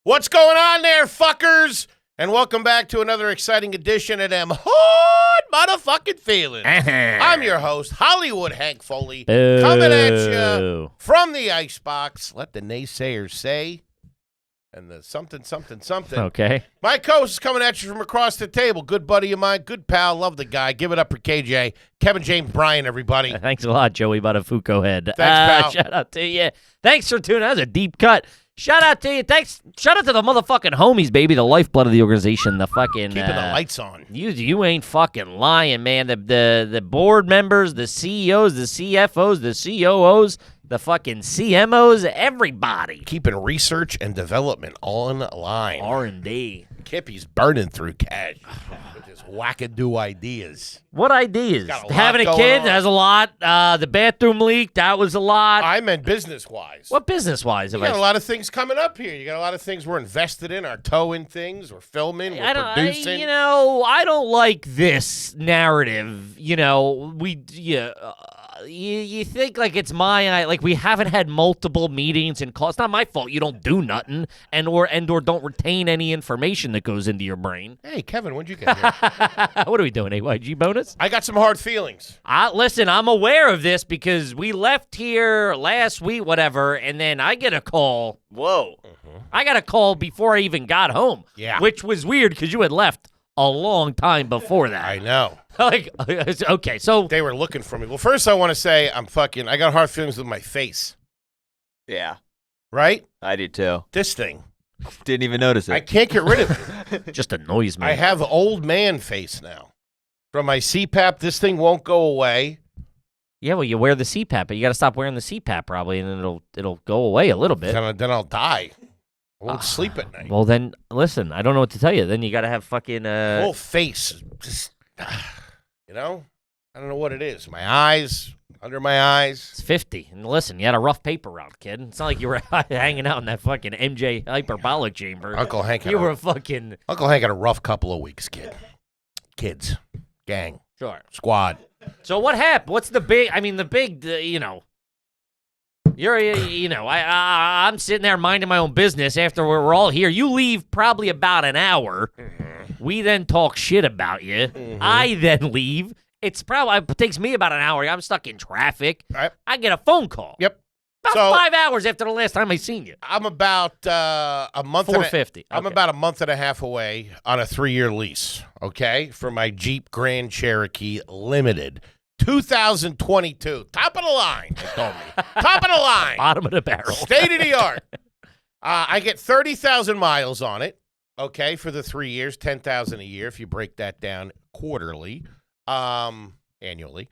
What's going on there, fuckers? And welcome back to another exciting edition of them hard motherfucking feelings. I'm your host, Hollywood Hank Foley, coming at you from the icebox. Let the naysayers say. And the something. Okay. My co-host is coming at you from across the table. Good buddy of mine, good pal, love the guy. Give it up for KJ. Kevin James Bryan, everybody. Thanks a lot, Joey Buttafuoco Head. Thanks, pal. Shout out to you. Thanks for tuning. That was a deep cut. Shout out to you. Thanks. Shout out to the motherfucking homies, baby. The lifeblood of the organization. The fucking Keeping the lights on. You ain't fucking lying, man. The board members, the CEOs, the CFOs, the COOs, the fucking CMOs, everybody. Keeping research and development online. R&D. Kippy's burning through cash with his wackadoo ideas. What ideas? Got a lot Having a going kid, on. that's a lot. The bathroom leak, that was a lot. I meant business-wise. What business-wise? You got a lot of things coming up here. You got a lot of things we're invested in, our toe in things, we're filming, we're producing. I don't like this narrative. You think like it's like we haven't had multiple meetings and calls. It's not my fault you don't do nothing or don't retain any information that goes into your brain. Hey, Kevin, when'd you get here? What are we doing, AYG bonus? I got some hard feelings. Listen, I'm aware of this because we left here last week, whatever, and then I get a call. Whoa. I got a call before I even got home. Yeah. Which was weird because you had left a long time before that. I know. Okay, so They were looking for me. Well, first I want to say I got hard feelings with my face. Yeah, Right? I did too. This thing. Didn't even notice it. I can't get rid of it. just annoys me. I have old man face now. From my CPAP, this thing won't go away. Yeah, well, you wear the CPAP, but you got to stop wearing the CPAP probably, and then it'll go away a little bit. Then I'll die. I won't sleep at night. Well, then listen, I don't know what to tell you. Then you got to have fucking Whole face, just I don't know what it is. My eyes, under my eyes. It's 50. And listen, you had a rough paper route, kid. It's not like you were hanging out in that fucking MJ hyperbolic chamber. Uncle Hank had You were fucking Uncle Hank had a rough couple of weeks, kid. Kids, gang, sure. squad. So what happened? What's the big? I'm sitting there minding my own business after we're all here. You leave probably about an hour. We then talk shit about you. I then leave. It takes me about an hour. I'm stuck in traffic. Right. I get a phone call. Yep. About 5 hours after the last time I seen you. I'm about a month. $450. I'm Okay. about a month and a half away on a 3-year lease. Okay, for my Jeep Grand Cherokee Limited, 2022, top of the line. They told me, top of the line, Bottom of the barrel. state of the art. I get 30,000 miles on it. Okay, for the 3 years, 10,000 a year. If you break that down quarterly, annually.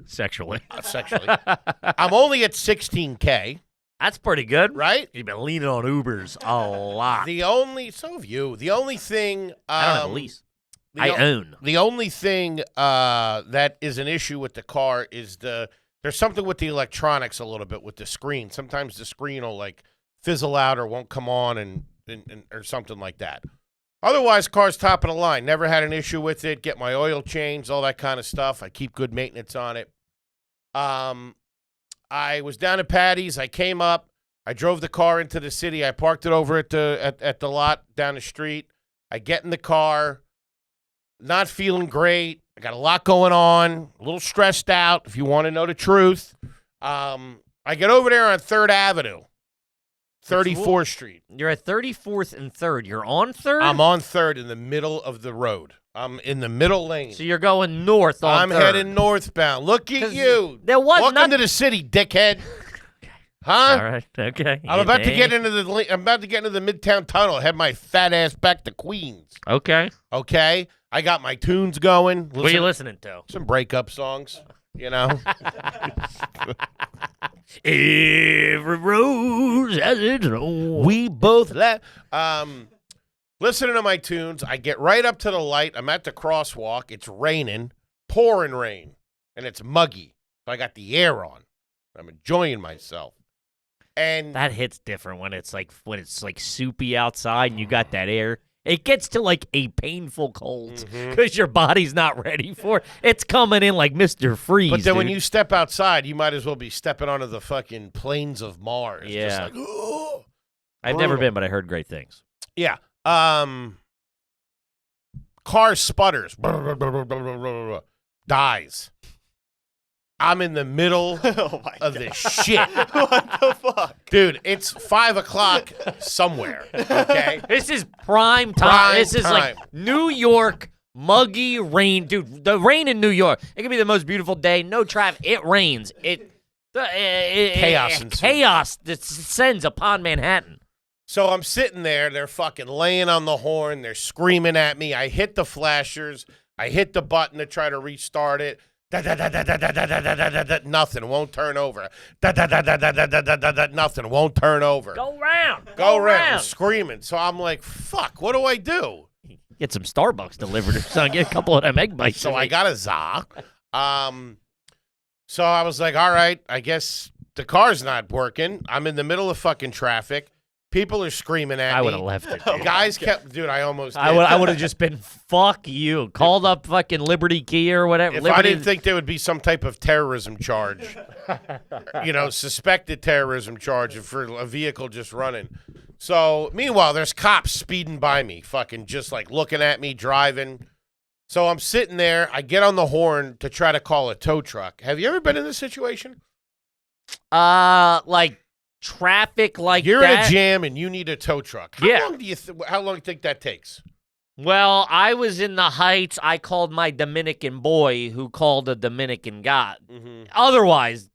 Sexually. Sexually. I'm only at 16K, That's pretty good. right? You've been leaning on Ubers a lot. The only thing I don't have a lease. I own. The only thing that is an issue with the car is there's something with the electronics a little bit with the screen. Sometimes the screen will like fizzle out or won't come on and or something like that. Otherwise, car's top of the line. Never had an issue with it. Get my oil changed, all that kind of stuff. I keep good maintenance on it. I was down at Patty's. I came up. I drove the car into the city. I parked it over at the lot down the street. I get in the car, not feeling great. I got a lot going on, a little stressed out, if you want to know the truth. I get over there on 3rd Avenue. 34th Street. You're at 34th and 3rd. You're on 3rd? I'm on 3rd in the middle of the road. I'm in the middle lane. So you're going north on I'm 3rd. heading northbound. Look at 'Cause you. there was Welcome to the city, dickhead. Huh? All right, okay. I'm about to get into the Midtown Tunnel. Head my fat ass back to Queens. Okay. Okay? I got my tunes going. What are you listening to? Some breakup songs, you know? Every rose has its own. We both laugh. Listening to my tunes, I get right up to the light. I'm at the crosswalk. It's raining, pouring rain, and it's muggy. So I got the air on. I'm enjoying myself. And That hits different when it's like soupy outside and you got that air. It gets to like a painful cold because your body's not ready for it. It's coming in like Mr. Freeze. But then when dude. you step outside, you might as well be stepping onto the fucking plains of Mars. Yeah. Just like, oh. I've never been, but I heard great things. Yeah. Car sputters. Dies. I'm in the middle of this shit. What the fuck? Dude, it's 5 o'clock somewhere, okay? This is prime time. Prime This is time. like New York muggy rain. Dude, the rain in New York, it can be the most beautiful day. No traffic. It rains. Chaos ensues. Chaos descends upon Manhattan. So I'm sitting there. They're fucking laying on the horn. They're screaming at me. I hit the flashers. I hit the button to try to restart it. Nothing. Won't turn over. Nothing. Won't turn over. Go round. Go round. Screaming. So I'm like, fuck, what do I do? Get some Starbucks delivered or something. Get a couple of them egg bites. So I got a za. So I was like, all right, I guess the car's not working. I'm in the middle of fucking traffic. People are screaming at me. I would have left it. Dude. Guys kept, dude, I almost did. I would have just been, fuck you. Called up fucking Liberty Key or whatever. If I didn't think there would be some type of terrorism charge, suspected terrorism charge for a vehicle just running. So, meanwhile, there's cops speeding by me, fucking just like looking at me, driving. So I'm sitting there. I get on the horn to try to call a tow truck. Have you ever been in this situation? Like traffic like You're that? in a jam and you need a tow truck. How Yeah. long do you how long do you think that takes? Well, I was in the Heights. I called my Dominican boy who called a Dominican god. Mm-hmm. Otherwise,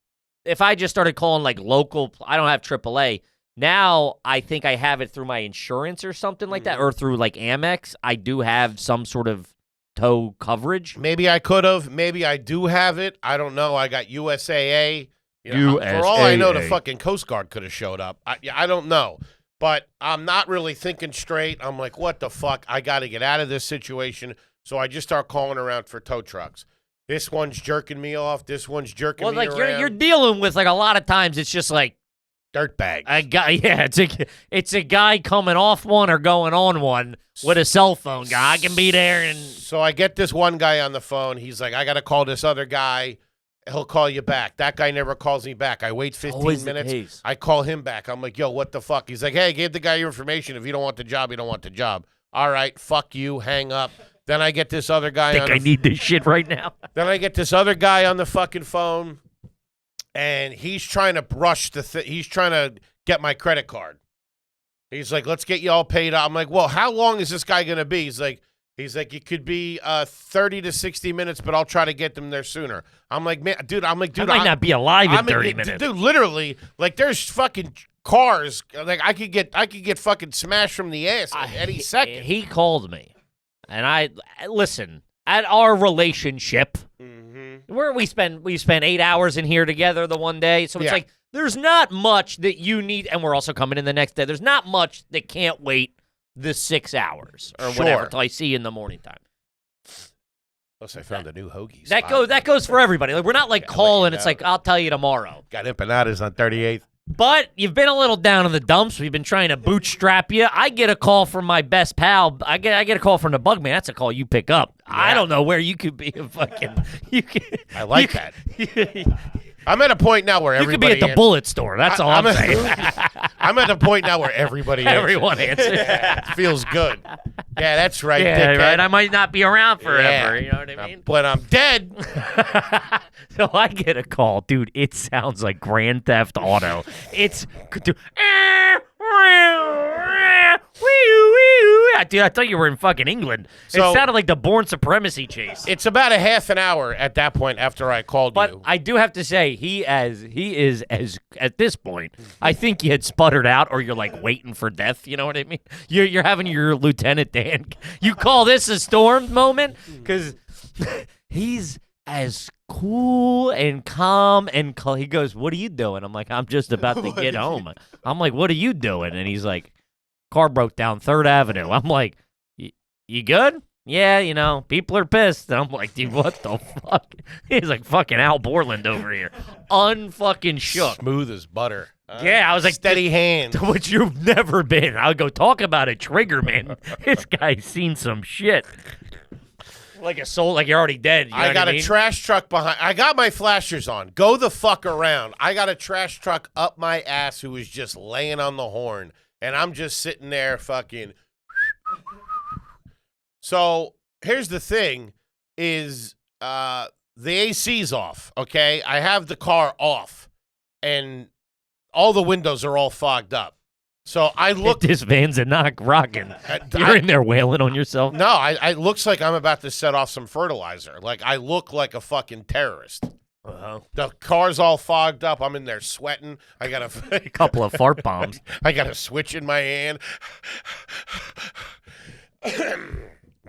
if I just started calling like local, I don't have AAA. Now I think I have it through my insurance or something like that, or through like Amex. I do have some sort of tow coverage. Maybe I could have. Maybe I do have it. I don't know. I got USAA. For all I know, the fucking Coast Guard could have showed up. I don't know. But I'm not really thinking straight. I'm like, what the fuck? I got to get out of this situation. So I just start calling around for tow trucks. This one's jerking me off. This one's jerking me like around. you're dealing with like a lot of times it's just like dirtbags. a guy. Yeah, it's a guy coming off one or going on one with a cell phone guy. I can be there and So I get this one guy on the phone. He's like, I got to call this other guy. He'll call you back. That guy never calls me back. I wait 15 always the minutes. case. I call him back. I'm like, yo, what the fuck? He's like, hey, I gave the guy your information. If you don't want the job, you don't want the job. All right, fuck you. Hang up. Then I get this other guy I need this shit right now. Then I get this other guy on the fucking phone, and he's trying to brush he's trying to get my credit card. He's like, let's get you all paid up. I'm like, well, how long is this guy going to be? He's like, it could be 30 to 60 minutes, but I'll try to get them there sooner. I'm like, man, dude, I might not be alive in 30 minutes. Dude, literally, like, there's fucking cars. Like, I could get fucking smashed from the ass any second. He called me, and listen, at our relationship, where we spend 8 hours in here together the one day, so it's like, there's not much that you need, and we're also coming in the next day. There's not much that can't wait the 6 hours or whatever till I see you in the morning time. Plus, I found a new hoagie That spot. goes for everybody. Like, we're not like calling. It's like, I'll tell you tomorrow. Got empanadas on 38th. But you've been a little down in the dumps. We've been trying to bootstrap you. I get a call from my best pal. I get a call from the Bugman. That's a call you pick up. Yeah. I don't know where you could be. I like that. I'm at a point now where everybody... You could be at the bullet store. That's all I'm saying. I'm at a point now where everybody answers. Everyone answers. Yeah, it feels good. Yeah, that's right, yeah, dickhead. Right. I might not be around forever. Yeah. You know what I mean? But I'm dead. So I get a call. Dude, it sounds like Grand Theft Auto. It's... Dude, I thought you were in fucking England. So, it sounded like the Bourne Supremacy chase. It's about a half an hour at that point after I called you. But I do have to say, he is at this point, I think you had sputtered out or you're like waiting for death, you know what I mean? You're having your Lieutenant Dan. You call this a storm moment? Because he's as cool and calm and he goes, what are you doing? I'm like, I'm just about to get home. I'm like, what are you doing? And he's like, car broke down 3rd Avenue. I'm like, you good? Yeah, people are pissed. And I'm like, dude, what the fuck? He's like fucking Al Borland over here. Unfucking shook. Smooth as butter. Yeah, I was like, steady hand. Which you've never been. I would go, talk about a trigger, man. This guy's seen some shit. Like a soul, like you're already dead. You know I got what I mean? a trash truck behind. I got my flashers on. Go the fuck around. I got a trash truck up my ass who was just laying on the horn. and I'm just sitting there fucking. So here's the thing is the AC's off, okay? I have the car off, and all the windows are all fogged up. So I look. This van's a knock rocking. You're in there wailing on yourself. No, I looks like I'm about to set off some fertilizer. Like I look like a fucking terrorist. The car's all fogged up. I'm in there sweating. I got a Couple of fart bombs. I got a switch in my hand.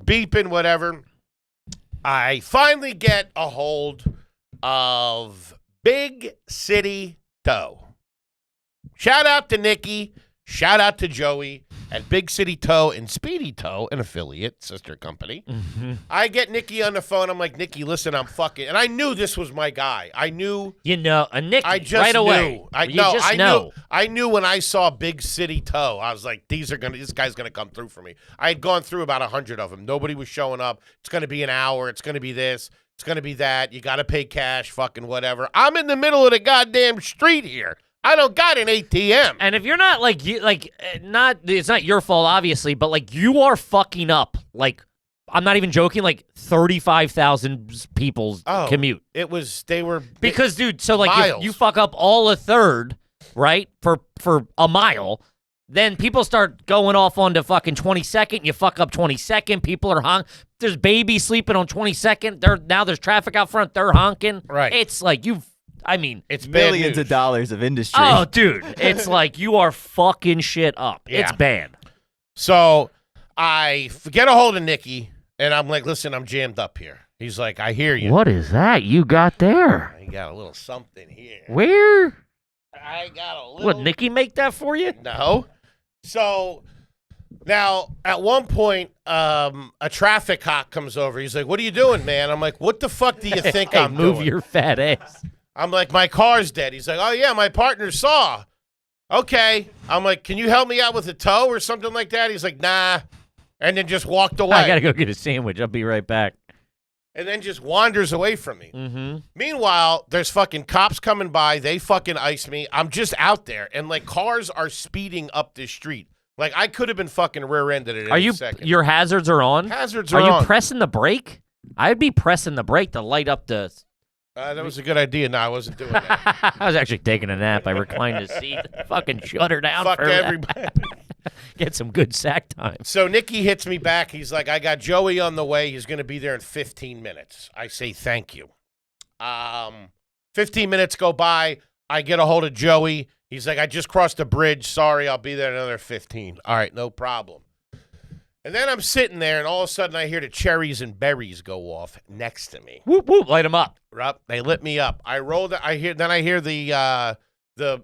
Beeping, whatever. I finally get a hold of Big City Tow. Shout out to Nikki. Shout out to Joey at Big City Tow and Speedy Tow, an affiliate, sister company. Mm-hmm. I get Nikki on the phone. I'm like, Nikki, listen, I'm fucking. And I knew this was my guy. I knew. You know, a Nikki I just right knew. away. I know. I knew when I saw Big City Tow. I was like, this guy's gonna come through for me. I had gone through about 100 of them. Nobody was showing up. It's gonna be an hour. It's gonna be this. It's gonna be that. You gotta pay cash. Fucking whatever. I'm in the middle of the goddamn street here. I don't got an ATM. And if you're not it's not your fault, obviously, but like you are fucking up. Like, I'm not even joking. Like 35,000 people's commute. They were because, dude. So like, if miles. you fuck up all a third, right, for a mile, then people start going off onto fucking 22nd. You fuck up 22nd. People are There's babies sleeping on 22nd. Now there's traffic out front. They're honking. Right. It's like it's millions of dollars of industry. Oh, dude. It's like you are fucking shit up. Yeah. It's bad. So I get a hold of Nikki, and I'm like, listen, I'm jammed up here. He's like, I hear you. What is that you got there? I got a little something here. Where? I got a little. What, Nikki make that for you? No. So now, at one point, a traffic cop comes over. He's like, what are you doing, man? I'm like, what the fuck do you think I'm doing? Move your fat ass. I'm like, my car's dead. He's like, oh, yeah, my partner saw. Okay. I'm like, can you help me out with a tow or something like that? He's like, nah. And then just walked away. I got to go get a sandwich. I'll be right back. And then just wanders away from me. Mm-hmm. Meanwhile, there's fucking cops coming by. They fucking ice me. I'm just out there. And, like, cars are speeding up this street. Like, I could have been fucking rear-ended at any second. Your hazards are on? Hazards are on. Are on. you pressing the brake? I'd be pressing the brake to light up the... that was a good idea. No, I wasn't doing that. I was actually taking a nap. I reclined the seat. Fucking shut her down. Fuck for everybody. Get some good sack time. So Nikki hits me back. He's like, I got Joey on the way. He's going to be there in 15 minutes. I say thank you. 15 minutes go by. I get a hold of Joey. He's like, I just crossed the bridge. Sorry, I'll be there in another 15. All right, no problem. And then I'm sitting there, and all of a sudden I hear the cherries and berries go off next to me. Whoop whoop, light them up. They lit me up. I rolled. I hear the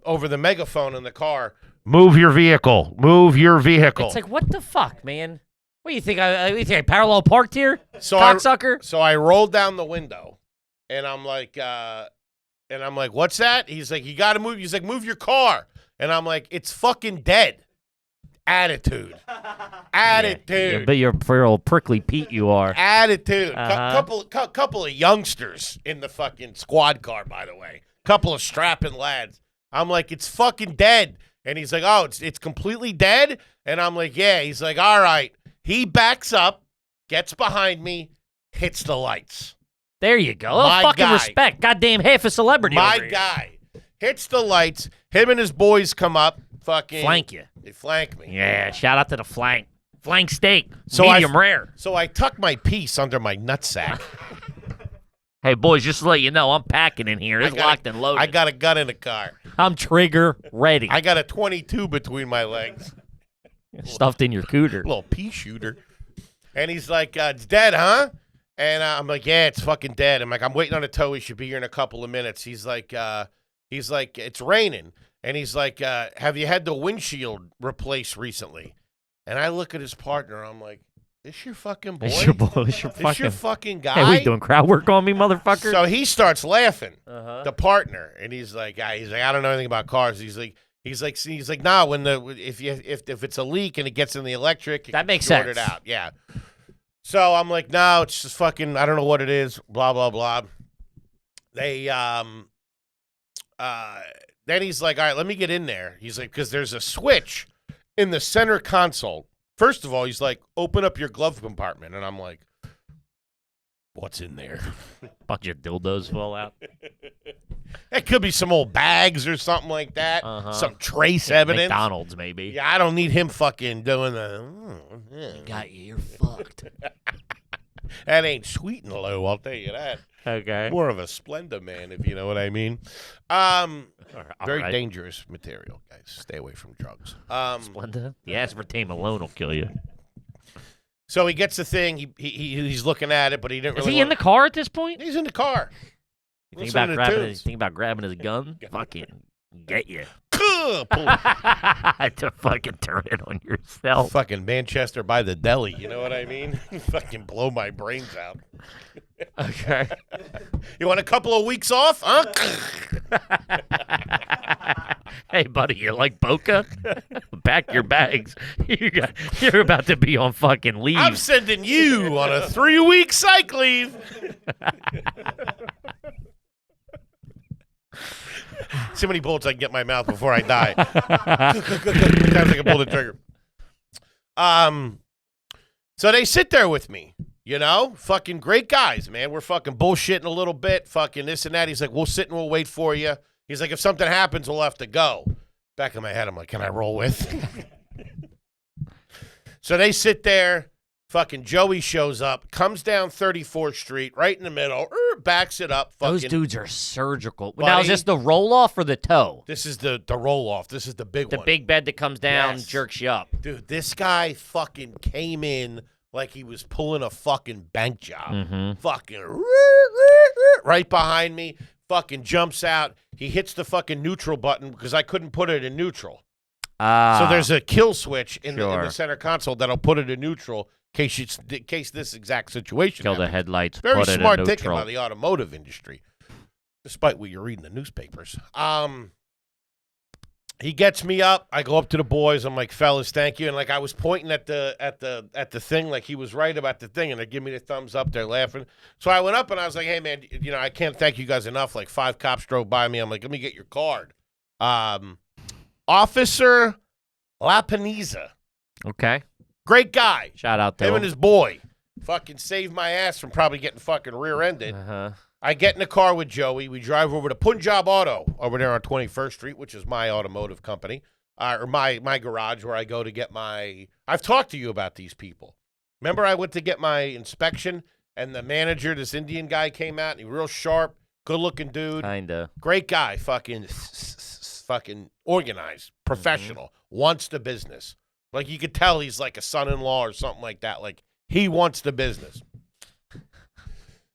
over the megaphone in the car. Move your vehicle. Move your vehicle. It's like, what the fuck, man? What do you think? I parallel parked here, so cocksucker? So I rolled down the window, and I'm like, what's that? He's like, you got to move. He's like, move your car. And I'm like, it's fucking dead. Attitude. Yeah, but you're for old prickly Pete, you are. Attitude. Couple of youngsters in the fucking squad car, by the way. Couple of strapping lads. I'm like, it's fucking dead. And he's like, oh, it's completely dead? And I'm like, yeah. He's like, all right. He backs up, gets behind me, hits the lights. There you go. My fucking guy. Respect. Goddamn half a celebrity. My over here. guy hits the lights. Him and his boys come up. Fucking flank you. They flank me. Yeah, shout out to the flank. Flank steak. So medium rare. So I tuck my piece under my nutsack. Hey, boys, just to let you know, I'm packing in here. It's locked and loaded. I got a gun in the car. I'm trigger ready. I got a 22 between my legs. Stuffed in your cooter. Little pea shooter. And he's like, it's dead, huh? And I'm like, yeah, it's fucking dead. I'm like, I'm waiting on a tow. He should be here in a couple of minutes. He's like, it's raining. And he's like, have you had the windshield replaced recently? And I look at his partner. I'm like, this your fucking boy? It's your boy. This your fucking guy? Hey, what, you doing crowd work on me, motherfucker? So he starts laughing, the partner. And he's like, I don't know anything about cars. He's like, nah, if it's a leak and it gets in the electric, that makes sort sense. it out. Yeah. So I'm like, no, it's just fucking, I don't know what it is, blah, blah, blah. They, then he's like, all right, let me get in there. He's like, because there's a switch in the center console. First of all, he's like, open up your glove compartment. And I'm like, what's in there? Bunch of dildos fall out. It could be some old bags or something like that. Some trace evidence. McDonald's, maybe. Yeah, I don't need him fucking doing the. Got you. You're fucked. That ain't sweet and low, I'll tell you that. Okay. More of a Splenda man, if you know what I mean. Very dangerous material, guys. Stay away from drugs. Splenda? The aspartame alone will kill you. So he gets the thing. He's looking at it, but he didn't Is really. he in the car at this point? He's in the car. You think about grabbing his gun? Fucking get you. To fucking turn it on yourself. Fucking Manchester by the Deli. You know what I mean? Fucking blow my brains out. Okay. You want a couple of weeks off? Huh? Hey, buddy, you like Boca? Pack your bags. You're about to be on fucking leave. I'm sending you on a 3-week psych leave. See how many bullets I can get in my mouth before I die. Times I can pull the trigger. So they sit there with me, you know? Fucking great guys, man. We're fucking bullshitting a little bit, fucking this and that. He's like, we'll sit and we'll wait for you. He's like, if something happens, we'll have to go. Back in my head, I'm like, can I roll with? So they sit there. Fucking Joey shows up, comes down 34th Street, right in the middle, backs it up. Those dudes are surgical. Buddy, now, is this the roll-off or the toe? This is the roll-off. This is the big one. The big bed that comes down, Yes. jerks you up. Dude, this guy fucking came in like he was pulling a fucking bank job. Mm-hmm. Fucking right behind me, fucking jumps out. He hits the fucking neutral button because I couldn't put it in neutral. So there's a kill switch in the center console that'll put it in neutral in case this exact situation kill happens. the headlights. Very put smart it in thinking neutral. by the automotive industry, despite what you read in the newspapers. He gets me up. I go up to the boys. I'm like, fellas, thank you. And like I was pointing at the thing, like he was right about the thing, and they give me the thumbs up. They're laughing. So I went up and I was like, hey man, you know I can't thank you guys enough. Like 5 cops drove by me. I'm like, let me get your card. Officer Lapaniza. Okay. Great guy. Shout out to him him. and his boy. Fucking saved my ass from probably getting fucking rear-ended. I get in the car with Joey. We drive over to Punjab Auto over there on 21st Street, which is my automotive company, or my garage where I go to get my – I've talked to you about these people. Remember I went to get my inspection, and the manager, this Indian guy, came out, and he was real sharp, good-looking dude. Kinda. Great guy, fucking organized, professional, wants the business. Like, you could tell he's like a son-in-law or something like that. Like, he wants the business.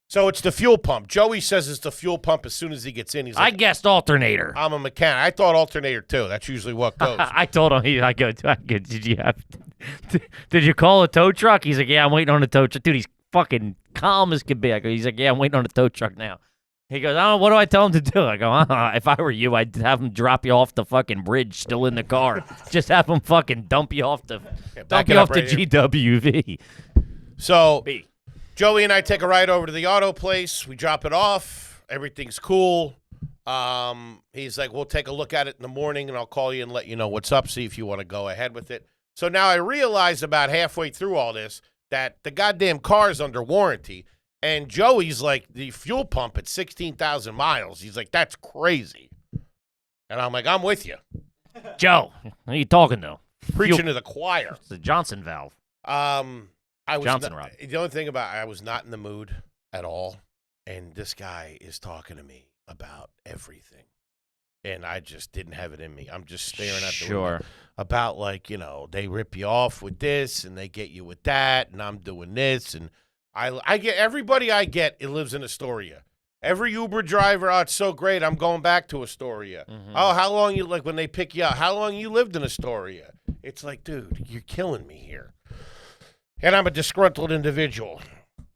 So it's the fuel pump. Joey says it's the fuel pump as soon as he gets in. He's like, I guessed alternator. I'm a mechanic. I thought alternator, too. That's usually what goes. I told him, did you call a tow truck? He's like, yeah, I'm waiting on a tow truck. Dude, he's fucking calm as can be. He's like, yeah, I'm waiting on a tow truck now. He goes, oh, what do I tell him to do? I go, if I were you, I'd have him drop you off the fucking bridge still in the car. Just have him fucking dump you off the GWV. So Joey and I take a ride over to the auto place. We drop it off. Everything's cool. He's like, we'll take a look at it in the morning, and I'll call you and let you know what's up, see if you want to go ahead with it. So now I realize about halfway through all this that the goddamn car's under warranty. And Joey's like, the fuel pump at 16,000 miles. He's like, that's crazy. And I'm like, I'm with you. Joe, who are you talking to? Preaching to the choir. It's the Johnson valve. I was Johnson rod. The only thing about I was not in the mood at all. And this guy is talking to me about everything. And I just didn't have it in me. I'm just staring at the window about, like, you know, they rip you off with this and they get you with that. And I'm doing this. And I get everybody I get, it lives in Astoria. Every Uber driver, oh, it's so great. I'm going back to Astoria. Mm-hmm. Oh, how long you, like when they pick you up, how long you lived in Astoria? It's like, dude, you're killing me here. And I'm a disgruntled individual.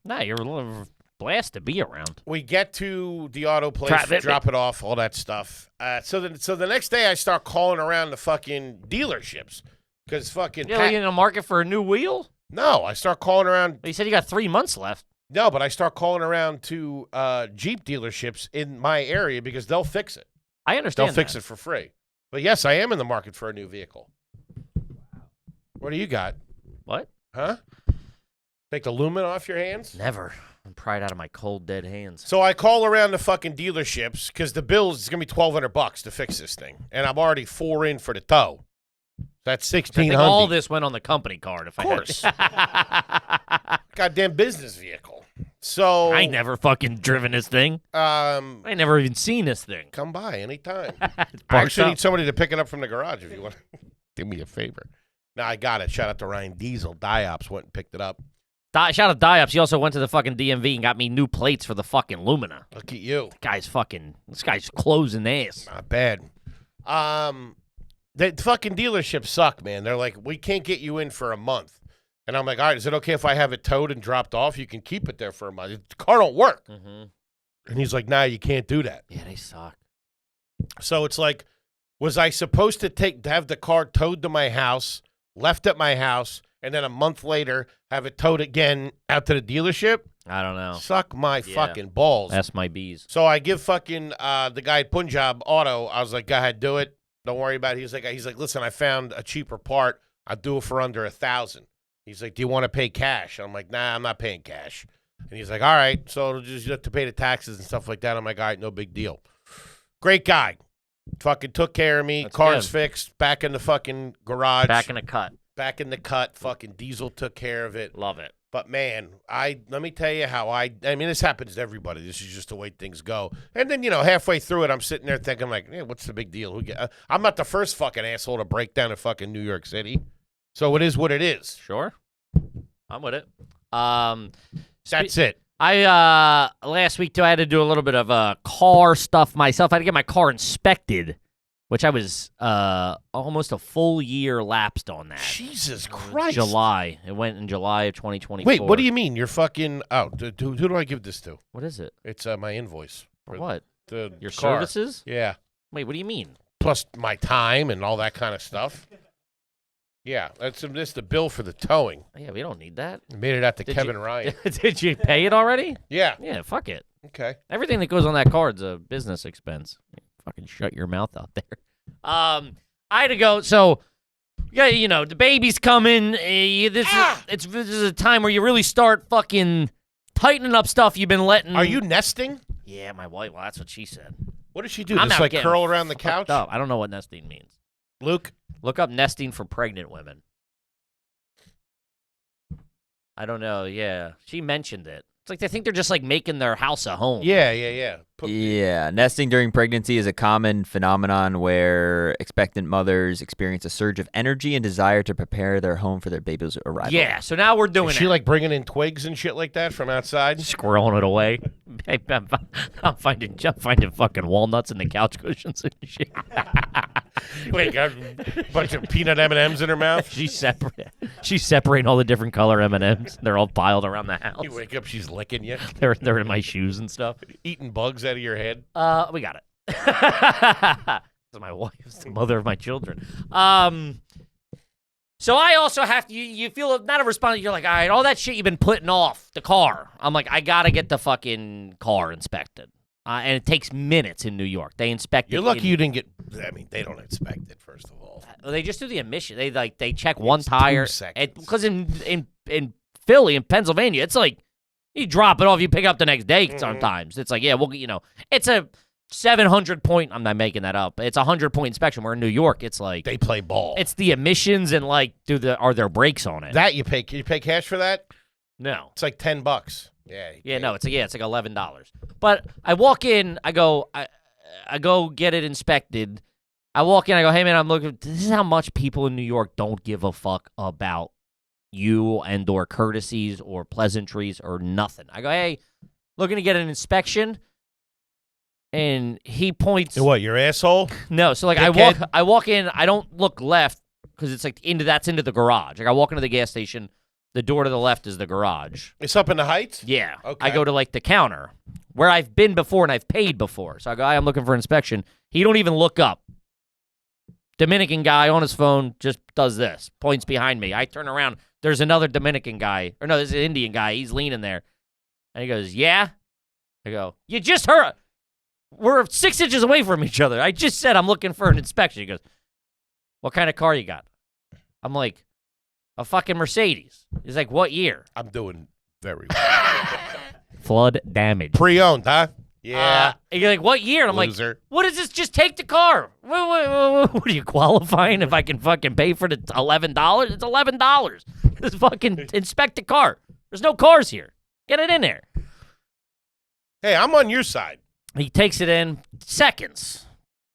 Nah, you're a blast to be around. We get to the auto place, drop it off, all that stuff. So the next day I start calling around the fucking dealerships. Because fucking you in the market for a new wheel? No, I start calling around. You said you got 3 months left. No, but I start calling around to Jeep dealerships in my area because they'll fix it. I understand. They'll fix it for free. But yes, I am in the market for a new vehicle. What do you got? What? Huh? Take the lumen off your hands? Never. I'm pried out of my cold, dead hands. So I call around the fucking dealerships because the bill is going to be $1,200 to fix this thing. And I'm already 4 in for the tow. That's I $1,600. think all this went on the company card. If Of course. Goddamn business vehicle. So I ain't never fucking driven this thing. I ain't never even seen this thing. come by anytime. It's I parked actually up. need somebody to pick it up from the garage if you want to do me a favor. No, I got it. Shout out to Ryan Diesel. Diops went and picked it up. Shout out Diops. He also went to the fucking DMV and got me new plates for the fucking Lumina. Look at you. This guy's closing ass. Not bad. The fucking dealerships suck, man. They're like, we can't get you in for a month. And I'm like, all right, is it okay if I have it towed and dropped off? You can keep it there for a month. The car don't work. Mm-hmm. And he's like, nah, you can't do that. Yeah, they suck. So it's like, was I supposed to have the car towed to my house, left at my house, and then a month later have it towed again out to the dealership? I don't know. Suck my Yeah. fucking balls. That's my bees. So I give fucking the guy at Punjab Auto, I was like, go ahead, do it. Don't worry about it. He's like, listen, I found a cheaper part. I'll do it for under $1,000. He's like, do you want to pay cash? I'm like, nah, I'm not paying cash. And he's like, all right, so just you have to pay the taxes and stuff like that. I'm like, all right, no big deal. Great guy. Fucking took care of me. That's Car's good. fixed. Back in the fucking garage. Back in the cut. Back in the cut. Fucking Diesel took care of it. Love it. But man, let me tell you how I mean, this happens to everybody. This is just the way things go. And then, halfway through it, I'm sitting there thinking like, what's the big deal? I'm not the first fucking asshole to break down in fucking New York City. So it is what it is. Sure. I'm with it. That's it. I last week too, I had to do a little bit of car stuff myself. I had to get my car inspected, which I was almost a full year lapsed on that. Jesus Christ. July. It went in July of 2024. Wait, what do you mean? You're fucking who do I give this to? What is it? It's my invoice. For what? Your Your car. services? Yeah. Wait, what do you mean? Plus my time and all that kind of stuff. Yeah, that's the bill for the towing. Yeah, we don't need that. I made it out to Did Kevin Ryan. Did you pay it already? Yeah. Yeah, fuck it. Okay. Everything that goes on that card's a business expense. Fucking shut your mouth out there. I had to go. So, yeah, the baby's coming. This is a time where you really start fucking tightening up stuff you've been letting. Are you nesting? Yeah, my wife. Well, that's what she said. What does she do? I'm Just out like getting curl around the fucked couch? up. I don't know what nesting means. Luke? Look up nesting for pregnant women. I don't know. Yeah, she mentioned it. It's like they think they're just like making their house a home. Yeah. Yeah, nesting during pregnancy is a common phenomenon where expectant mothers experience a surge of energy and desire to prepare their home for their baby's arrival. Yeah. So now we're doing Is she it. like bringing in twigs and shit like that from outside? Squirreling it away. I'm finding fucking walnuts in the couch cushions and shit. Wait, got a bunch of peanut M&Ms in her mouth? She's separating all the different color M&Ms. They're all piled around the house. You wake up, she's licking you, They're in my shoes and stuff. eating bugs out of your head. We got it. That's my wife. It's the mother of my children. So I also have to, you feel not a responsibility. You're like, all right, all that shit you've been putting off, the car. I'm like, I got to get the fucking car inspected. And it takes minutes in New York. They inspect it. You're lucky you didn't get, they don't inspect it, first of all. They just do the emission. They check one It's 2 tire. seconds. Because in Philly, in Pennsylvania, it's like you drop it off, you pick it up the next day sometimes. It's like, yeah, well, it's a 700 point, I'm not making that up. It's a 100-point inspection. Where in New York, it's like They play ball. it's the emissions and like are there brakes on it? That you pay cash for that? No. It's like $10. Yeah. Yeah, no, it's like $11. But I walk in, I go get it inspected. I walk in, I go, hey man, I'm looking. This is how much people in New York don't give a fuck about you and or courtesies or pleasantries or nothing. I go, hey, looking to get an inspection, and he points. What, your asshole? No, so like Dickhead. I walk in, I don't look left because it's like into the garage. Like I walk into the gas station, the door to the left is the garage. It's up in the Heights? Yeah. Okay. I go to like the counter where I've been before and I've paid before. So I go, I'm looking for inspection. He don't even look up. Dominican guy on his phone just does this, points behind me. I turn around. There's another Dominican guy. Or no, there's an Indian guy. He's leaning there. And he goes, yeah? I go, you just heard. We're 6 inches away from each other. I just said I'm looking for an inspection. He goes, what kind of car you got? I'm like, A fucking Mercedes. He's like, what year? I'm doing very well. Flood damage. Pre-owned, huh? Yeah. You're like, what year? And I'm Loser. like, what is this? Just take the car. What are you qualifying if I can fucking pay for the $11? It's $11. Just fucking inspect the car. There's no cars here. Get it in there. Hey, I'm on your side. He takes it in seconds.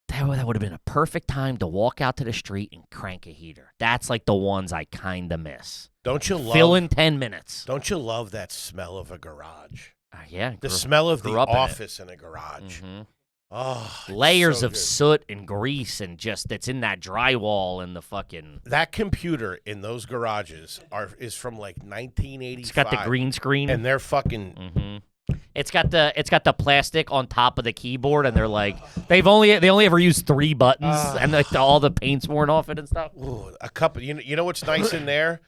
That would have been a perfect time to walk out to the street and crank a heater. That's like the ones I kind of miss. Don't you love? Fill in 10 minutes. Don't you love that smell of a garage? Yeah. The smell of the grew up in it. office in a garage. Mhm. Oh, it's Layers so of good. soot and grease and just that's in that drywall and the fucking. That computer in those garages is from like 1985. It's got the green screen. and they're fucking. Mm-hmm. It's got the plastic on top of the keyboard, and they're like they only ever use 3 buttons, and like all the paint's worn off it and stuff. Ooh, a cup of you know what's nice in there?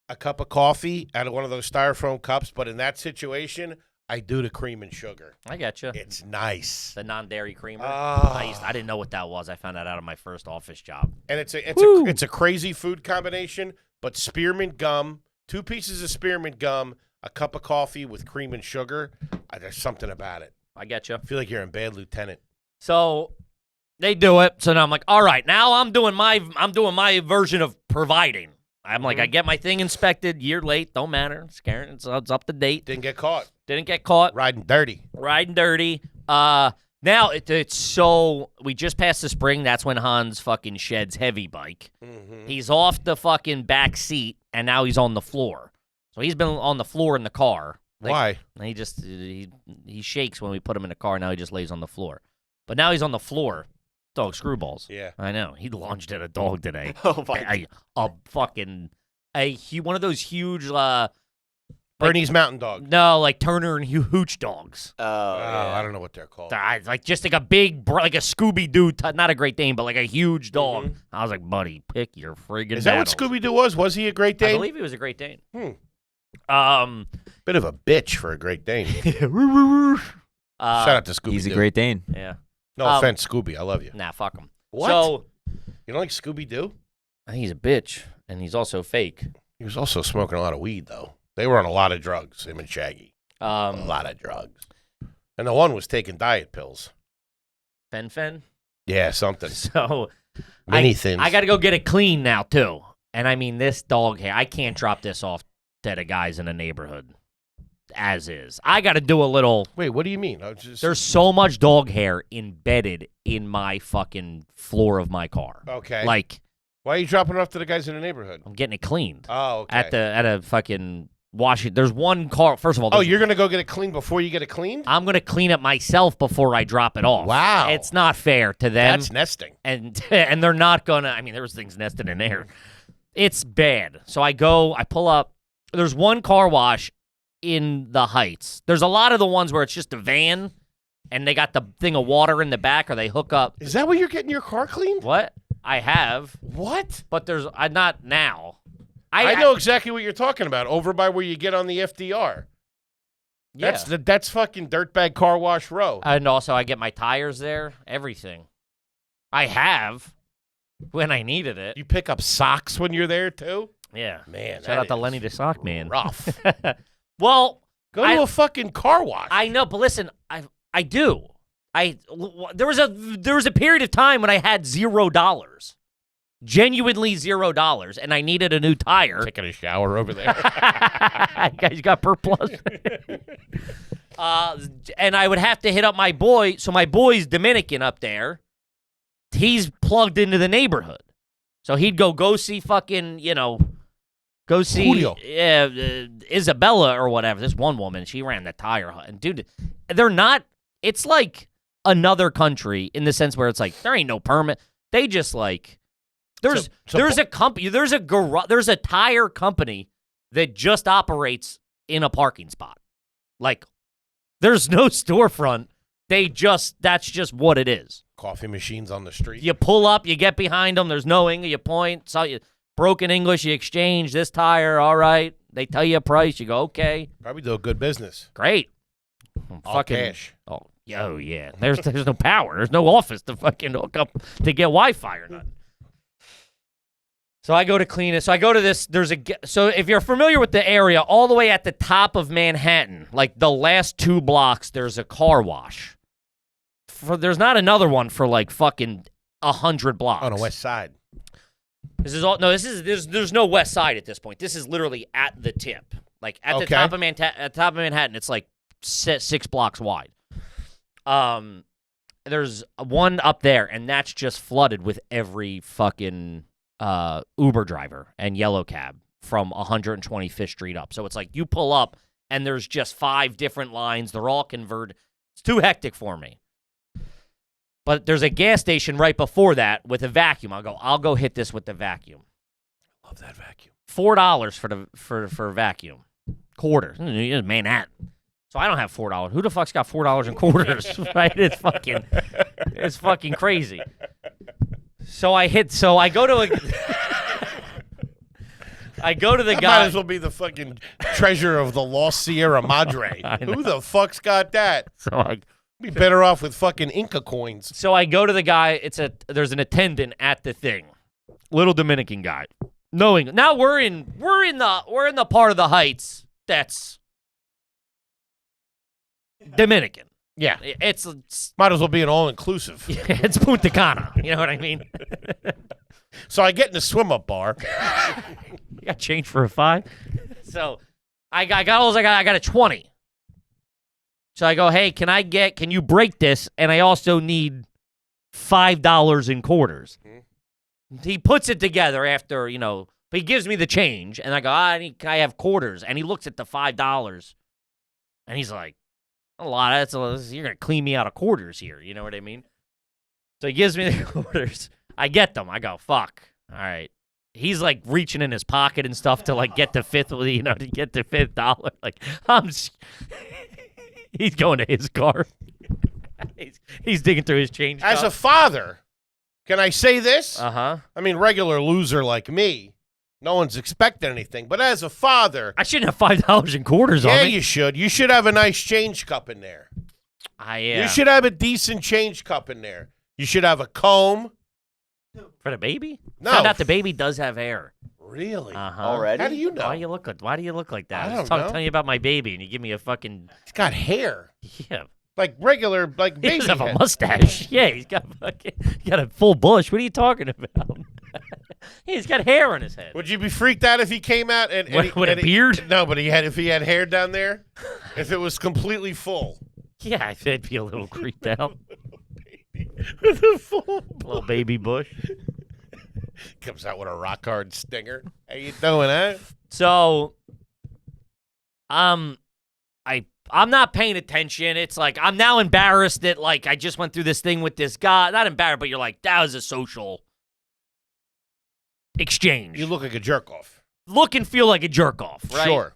A cup of coffee out of one of those styrofoam cups. But in that situation, I do the cream and sugar. I got you. It's nice. The non-dairy creamer. Oh. I didn't know what that was. I found that out of my first office job. And it's Woo. a crazy food combination. But spearmint gum, 2 pieces of spearmint gum, a cup of coffee with cream and sugar. There's something about it. I get you. I feel like you're in Bad Lieutenant. So they do it. So now I'm like, all right, now I'm doing my version of providing. I'm like, I get my thing inspected, year late, don't matter. It's up to date. Didn't get caught. Didn't get caught. Riding dirty. Riding dirty. Now it's so we just passed the spring. That's when Hans fucking sheds heavy bike. Mm-hmm. He's off the fucking back seat, and now he's on the floor. So he's been on the floor in the car. Why? He just he shakes when we put him in the car. Now he just lays on the floor. But now he's on the floor. Dog screwballs. Yeah. I know. He lunged at a dog today. Oh my! One of those huge Bernie's Mountain Dog. no, like Turner and Hooch dogs. Oh, I don't know what they're called. Like just like a big, like a Scooby-Doo, not a Great Dane, but like a huge dog. Mhm. I was like, buddy, pick your friggin' Is that what battles. Scooby-Doo was? Was he a Great I Dane? believe he was a Great Dane. Bit of a bitch for a Great Dane. Shout Shout out to Scooby-Doo. he's a Great Dane. Yeah. No offense, Scooby. I love you. Nah, fuck him. What? So, You don't like Scooby-Doo? I think he's a bitch, and he's also fake. He was also smoking a lot of weed, though. They were on a lot of drugs, him and Shaggy. A Um, lot of drugs. And the one was taking diet pills. Fen. Yeah, something. So, Many things. I got to go get it clean now, too. And I mean, this dog hair, I can't drop this off to the guys in the neighborhood as is. I got to do a little. Wait, what do you mean? There's so much dog hair embedded in my fucking floor of my car. Okay. Like, Why are you dropping it off to the guys in the neighborhood? I'm getting it cleaned Oh, okay. at a fucking washing. There's one car. First of all, Oh, there's- you're going to go get it cleaned before you get it cleaned? I'm gonna clean it myself before I drop it off. Wow. It's not fair to them. That's nesting. and they're not gonna. I mean, there was things nested in there. It's bad. So I pull up. There's one car wash in the Heights. There's a lot of the ones where it's just a van, and they got the thing of water in the back, or they hook up. Is that where you're getting your car cleaned? What? I have, What? but there's not now. I know exactly what you're talking about. Over by where you get on the FDR. Yeah. That's fucking dirtbag car wash row. And also, I get my tires there. Everything. I have when I needed it. You pick up socks when you're there too? Yeah. Man, Shout out to Lenny the Sock Man. Rough. Well, Go to a fucking car wash. I know, but listen, I do. There was a period of time when I had $0, genuinely $0, and I needed a new tire. Taking a shower over there. You guys got per plus. And I would have to hit up my boy. So my boy's Dominican up there. He's plugged into the neighborhood, so he'd go see fucking go see Julio. Isabella or whatever. This one woman, she ran the tire hut, and dude, they're not. It's like another country in the sense where it's like there ain't no permit. They just like there's a company, there's a tire company that just operates in a parking spot. Like there's no storefront. That's just what it is. Coffee machines on the street. You pull up, you get behind them. There's no English. You point. So you broken English. You exchange this tire. All right. They tell you a price. You go okay. Probably do a good business. Great. All cash. Oh yeah. There's no power. There's no office to fucking hook up to get Wi-Fi or nothing. So I go to clean it. So I go to this. So if you're familiar with the area, all the way at the top of Manhattan, like the last 2 blocks, there's a car wash. There's not another one for like fucking 100 blocks. On the west side. This is all no. There's no west side at this point. This is literally at the tip, like at the top of Manhattan. It's like 6 blocks wide. There's one up there, and that's just flooded with every fucking Uber driver and yellow cab from 125th Street up. So it's like you pull up, and there's just 5 different lines. They're all converted. It's too hectic for me. But there's a gas station right before that with a vacuum. I'll go hit this with the vacuum. Love that vacuum. $4 for vacuum. Quarters. Manhattan. So I don't have $4. Who the fuck's got $4 in quarters? Right? It's fucking crazy. So I go to the That guy. might as well be the fucking treasure of the lost Sierra Madre. Who the fuck's got that? So Be better off with fucking Inca coins. So I go to the guy. There's an attendant at the thing, little Dominican guy. Knowing now we're in the part of the Heights that's Dominican. Yeah. It's Might as well be an all-inclusive. it's Punta Cana. You know what I mean? So I get in the swim-up bar. You got change for a 5. So I got a 20. So I go, hey, can you break this? And I also need $5 in quarters. He puts it together after, but he gives me the change. And I go, I have quarters. And he looks at the $5. And he's like, a lot. You're going to clean me out of quarters here. You know what I mean? So he gives me the quarters. I get them. I go, fuck. All right. He's like reaching in his pocket and stuff to like get the fifth dollar. Like, he's going to his car. he's digging through his change. As a father, can I say this? Uh-huh. I mean, regular loser like me, no one's expecting anything. But as a father, I shouldn't have $5 in quarters on yeah, me. you should. You should have a nice change cup in there. Yeah. You should have a decent change cup in there. You should have a comb. For the baby? No. Found out the baby does have hair. Really? Uh-huh. Already? How do you know? Why do you look like that? I was don't telling you about my baby, and you give me a fucking He's got hair. yeah. Like regular, like He baby doesn't have a hair. mustache. Yeah, he's got a full bush. What are you talking about? He's got hair on his head. Would you be freaked out if he came out and With a beard? No, but if he had hair down there, if it was completely full. Yeah, I'd be a little creeped out. With a full Little baby bush. Comes out with a rock hard stinger. How you doing, huh? So, I'm not paying attention. It's like I'm now embarrassed that like I just went through this thing with this guy. Not embarrassed, but you're like, that was a social exchange. You look like a jerk off. Look and feel like a jerk off, right? Sure.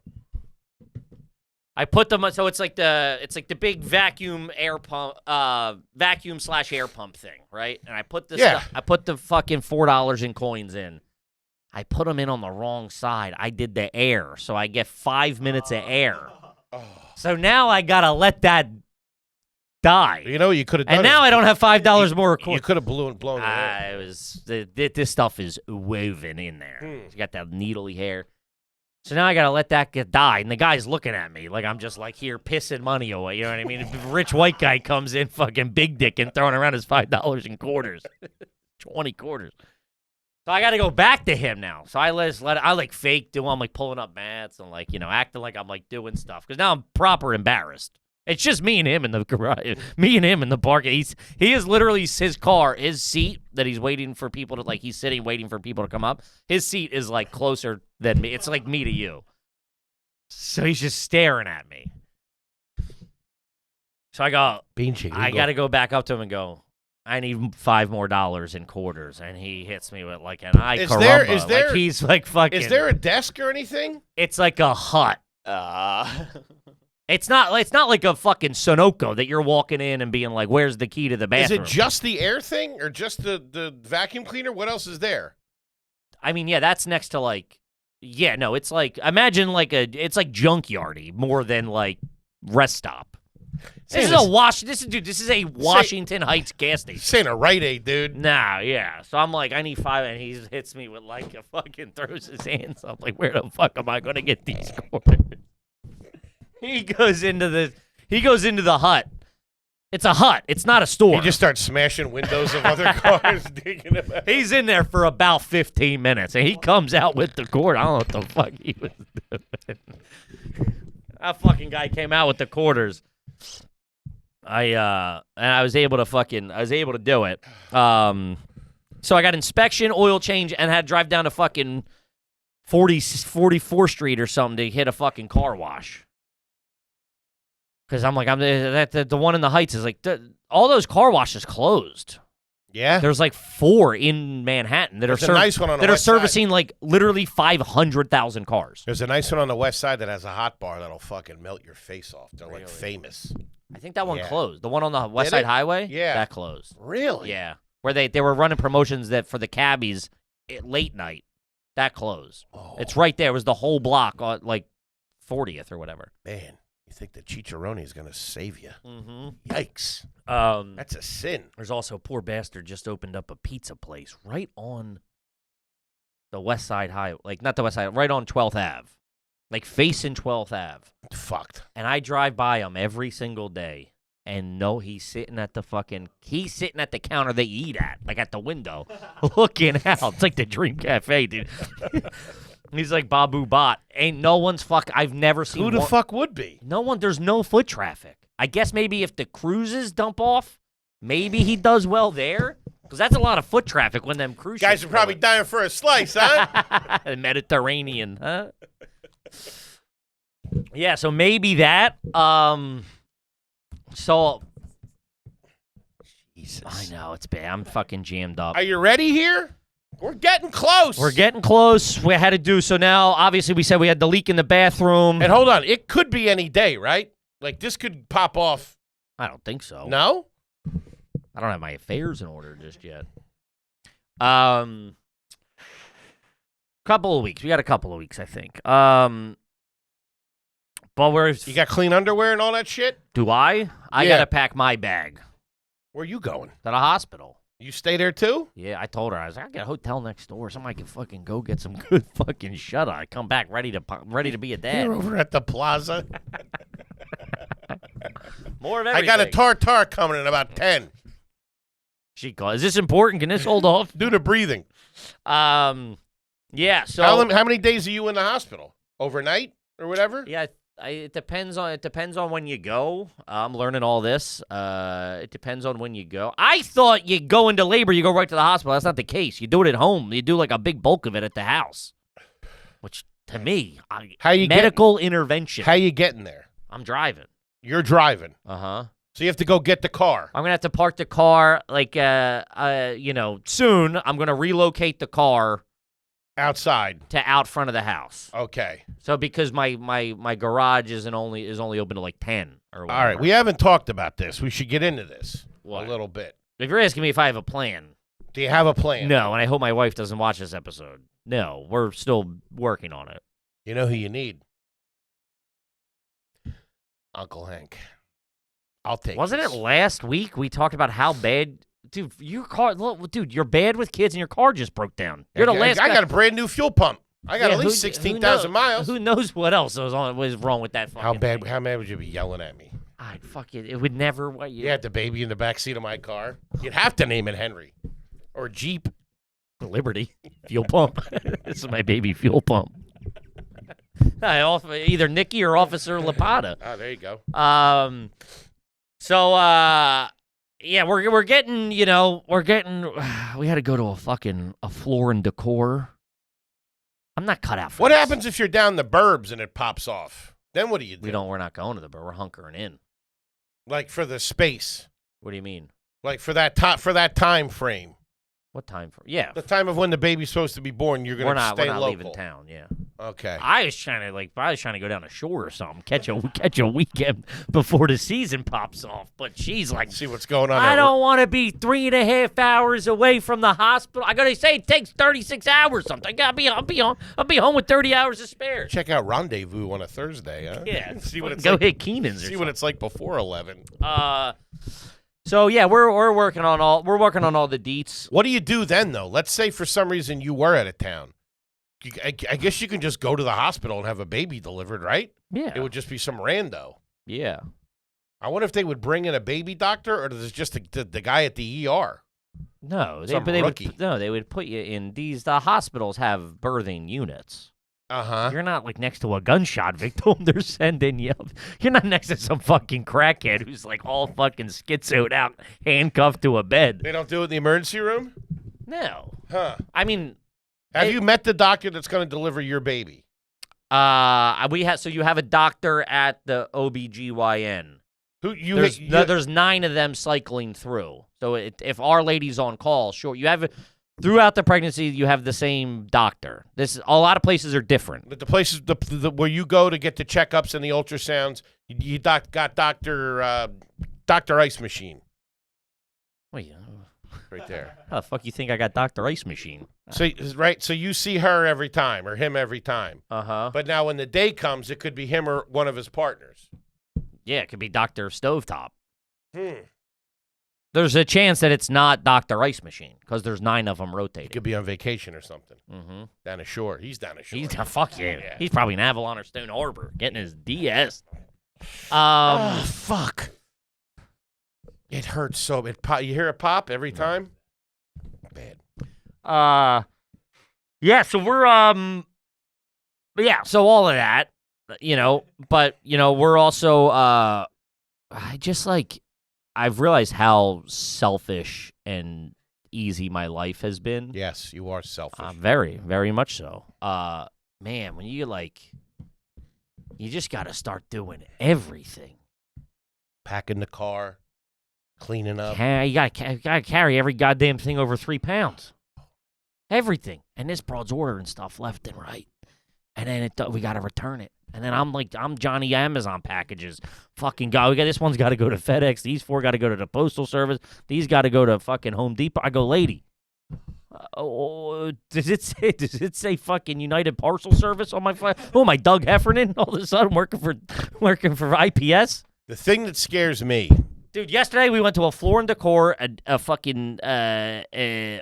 I put them so it's like the big vacuum air pump vacuum/air pump thing, right? And I put I put the fucking $4 in coins in. I put them in on the wrong side. I did the air, so I get 5 minutes of air. So now I gotta let that die. You know what you could have done? And now I don't have $5 more. You could have blown it away. This stuff is woven in there. You got that needly hair. So now I gotta let that die, and the guy's looking at me like I'm just like here pissing money away. You know what I mean? If a rich white guy comes in, fucking big dick, and throwing around his $5 in quarters, 20 quarters. So I gotta go back to him now. So I like fake do. I'm like pulling up mats and like acting like I'm like doing stuff because now I'm proper embarrassed. It's just me and him in the garage. Me and him in the park. He is literally his car, his seat that he's waiting for people to like. He's sitting waiting for people to come up. His seat is like closer than me. It's like me to you. So he's just staring at me. So I go. I got to go back up to him and go. I need $5 more in quarters, and he hits me with like an eye caramba. Is there? Like he's like fucking. Is there a desk or anything? It's like a hut. It's not like a fucking Sunoco that you're walking in and being like, "Where's the key to the bathroom?" Is it just the air thing, or just the vacuum cleaner? What else is there? I mean, yeah, that's next to like, yeah, no, it's like imagine like it's like junkyardy more than like rest stop. This is a Washington Heights gas station. This ain't a Rite Aid, dude. Nah, yeah. So I'm like, I need 5, and he hits me with like a fucking throws his hands up. Like, where the fuck am I gonna get these quarters? He goes into the hut. It's a hut. It's not a store. He just starts smashing windows of other cars, digging them out. He's in there for about 15 minutes, and he comes out with the cord. I don't know what the fuck he was doing. That fucking guy came out with the quarters. And I was able to do it. So I got inspection, oil change, and had to drive down to fucking 44th Street or something to hit a fucking car wash. Because I'm like, the one in the Heights is like, all those car washes closed. Yeah. There's like 4 in Manhattan that There's a nice one on the that are west side. servicing like literally 500,000 cars. There's a nice one on the west side that has a hot bar that'll fucking melt your face off. They're like famous. I think that one Yeah. closed. The one on the West Did Side it? Highway? Yeah. That closed. Really? Yeah. Where they were running promotions that for the cabbies at late night. That closed. Oh, It's right there. It was the whole block on like 40th or whatever. man. You think the chicharrone is going to save you. Mm-hmm. Yikes. That's a sin. There's also a poor bastard just opened up a pizza place right on the West Side Highway. Like, not the West Side, right on 12th Ave. Like, facing 12th Ave. Fucked. And I drive by him every single day. And no, he's sitting at the counter they eat at, like at the window, looking out. It's like the Dream Cafe, dude. He's like Babu Bot. Ain't no one's I've never seen Who the fuck would be? No one, there's no foot traffic. I guess maybe if the cruises dump off, maybe he does well there. Because that's a lot of foot traffic when them cruise Guys ships are probably dying for a slice, huh? The Mediterranean, huh? Yeah, so maybe that. So Jesus. I know it's bad. I'm fucking jammed up. Are you ready here? We're getting close. We're getting close. We had to do so now. Obviously, we said we had the leak in the bathroom. And hold on, it could be any day, right? Like this could pop off. I don't think so. No? I don't have my affairs in order just yet. Couple of weeks. We got a couple of weeks, I think. But You got clean underwear and all that shit? do I? I Yeah. gotta pack my bag Where are you going? to the hospital. You stay there too? Yeah, I told her I was like, I got a hotel next door. Somebody can fucking go get some good fucking shut eye. Come back ready to be a dad. You're over at the plaza. More of I everything. got a tartar coming in about 10. She called. Is this important? Can this hold off? Do the breathing. Yeah. So How many days are you in the hospital? Overnight or whatever? yeah, it depends on when you go. I'm learning all this. It depends on when you go. I thought you go into labor, you go right to the hospital. That's not the case. You do it at home. You do like a big bulk of it at the house. Which to me, medical intervention. How you getting there? I'm driving. You're driving. Uh-huh. So you have to go get the car. I'm gonna have to park the car like soon. I'm gonna relocate the car Outside. to out front of the house. Okay. So because my garage is only open to like 10 or whatever. All right. We haven't talked about this. We should get into this What? a little bit. If you're asking me if I have a plan, Do you have a plan? no, and I hope my wife doesn't watch this episode. No, we're still working on it. You know who you need? Uncle Hank. I'll take Wasn't this. it last week we talked about how bad, dude? Your car, look, dude, you're bad with kids, and your car just broke down. You're the last. I guy. got a brand new fuel pump. I got Yeah, at least who 16,000 miles. Who knows what else was wrong with that? How fucking bad? thing. How mad would you be yelling at me? I'd fuck it. It would never. What You had the baby in the back seat of my car. You'd have to name it Henry or Jeep. Liberty fuel pump. This is my baby fuel pump. Either Nikki or Officer Lapata. Oh, there you go. So yeah, we're getting, we had to go to a floor and decor. I'm not cut out for What this. happens if you're down the burbs and it pops off? Then what do you do? We're not going to the bar. We're hunkering in. Like for the space. What do you mean? Like for that time frame. What time for? Yeah. The time of when the baby's supposed to be born, you're going to stay We're not local. leaving town. Yeah. Okay. I was trying to go down the shore or something, catch a weekend before the season pops off. But she's like, See what's going on. I don't want to be 3.5 hours away from the hospital. I gotta say it takes 36 hours. Something. I'll be home with 30 hours to spare. Check out Rendezvous on a Thursday, huh? Yeah. See what it's Go like. hit Keenan's. See what it's like before 11. So yeah, we're working on all the deets. What do you do then, though? Let's say for some reason you were out of town. I guess you can just go to the hospital and have a baby delivered, right? Yeah. It would just be some rando. Yeah. I wonder if they would bring in a baby doctor, or is it just the guy at the ER? No, Some they rookie. they would put you in the hospitals have birthing units. Uh-huh. You're not like next to a gunshot victim. They're sending you. You're not next to some fucking crackhead who's like all fucking schizoed out, handcuffed to a bed. They don't do it in the emergency room? No. Huh. I mean, Have you met the doctor that's going to deliver your baby? so you have a doctor at the OBGYN. There's 9 of them cycling through. So if Our Lady's on call, sure, you have throughout the pregnancy, you have the same doctor. A lot of places are different. But the places where you go to get the checkups and the ultrasounds, you got Dr. Ice Machine Wait, right there. how the fuck you think I got Dr. Ice Machine? So you see her every time or him every time. Uh-huh. But now when the day comes, it could be him or one of his partners. Yeah, it could be Dr. Stovetop. There's a chance that it's not Dr. Ice Machine because there's 9 of them He rotating. could be on vacation or something. Mm-hmm. Down ashore. He's down ashore. Fuck yeah. Yeah. He's probably in Avalon or Stone Harbor getting his DS. Fuck. It hurts so. You hear it pop every time? Bad. Yeah, so we're so all of that, but we're also I've realized how selfish and easy my life has been. Yes, you are selfish. Very, very much so. Man, when you just got to start doing everything. Packing the car, cleaning up. You got to carry every goddamn thing over 3 pounds. Everything. And this broad's ordering stuff left and right. And then we got to return it. And then I'm Johnny Amazon packages. Fucking God, this one's got to go to FedEx. These 4 got to go to the Postal Service. These got to go to fucking Home Depot. I go, lady. Does it say fucking United Parcel Service on my flag? Oh, my Doug Heffernan all of a sudden working for IPS. The thing that scares me. Dude, yesterday we went to a Floor and Decor, a fucking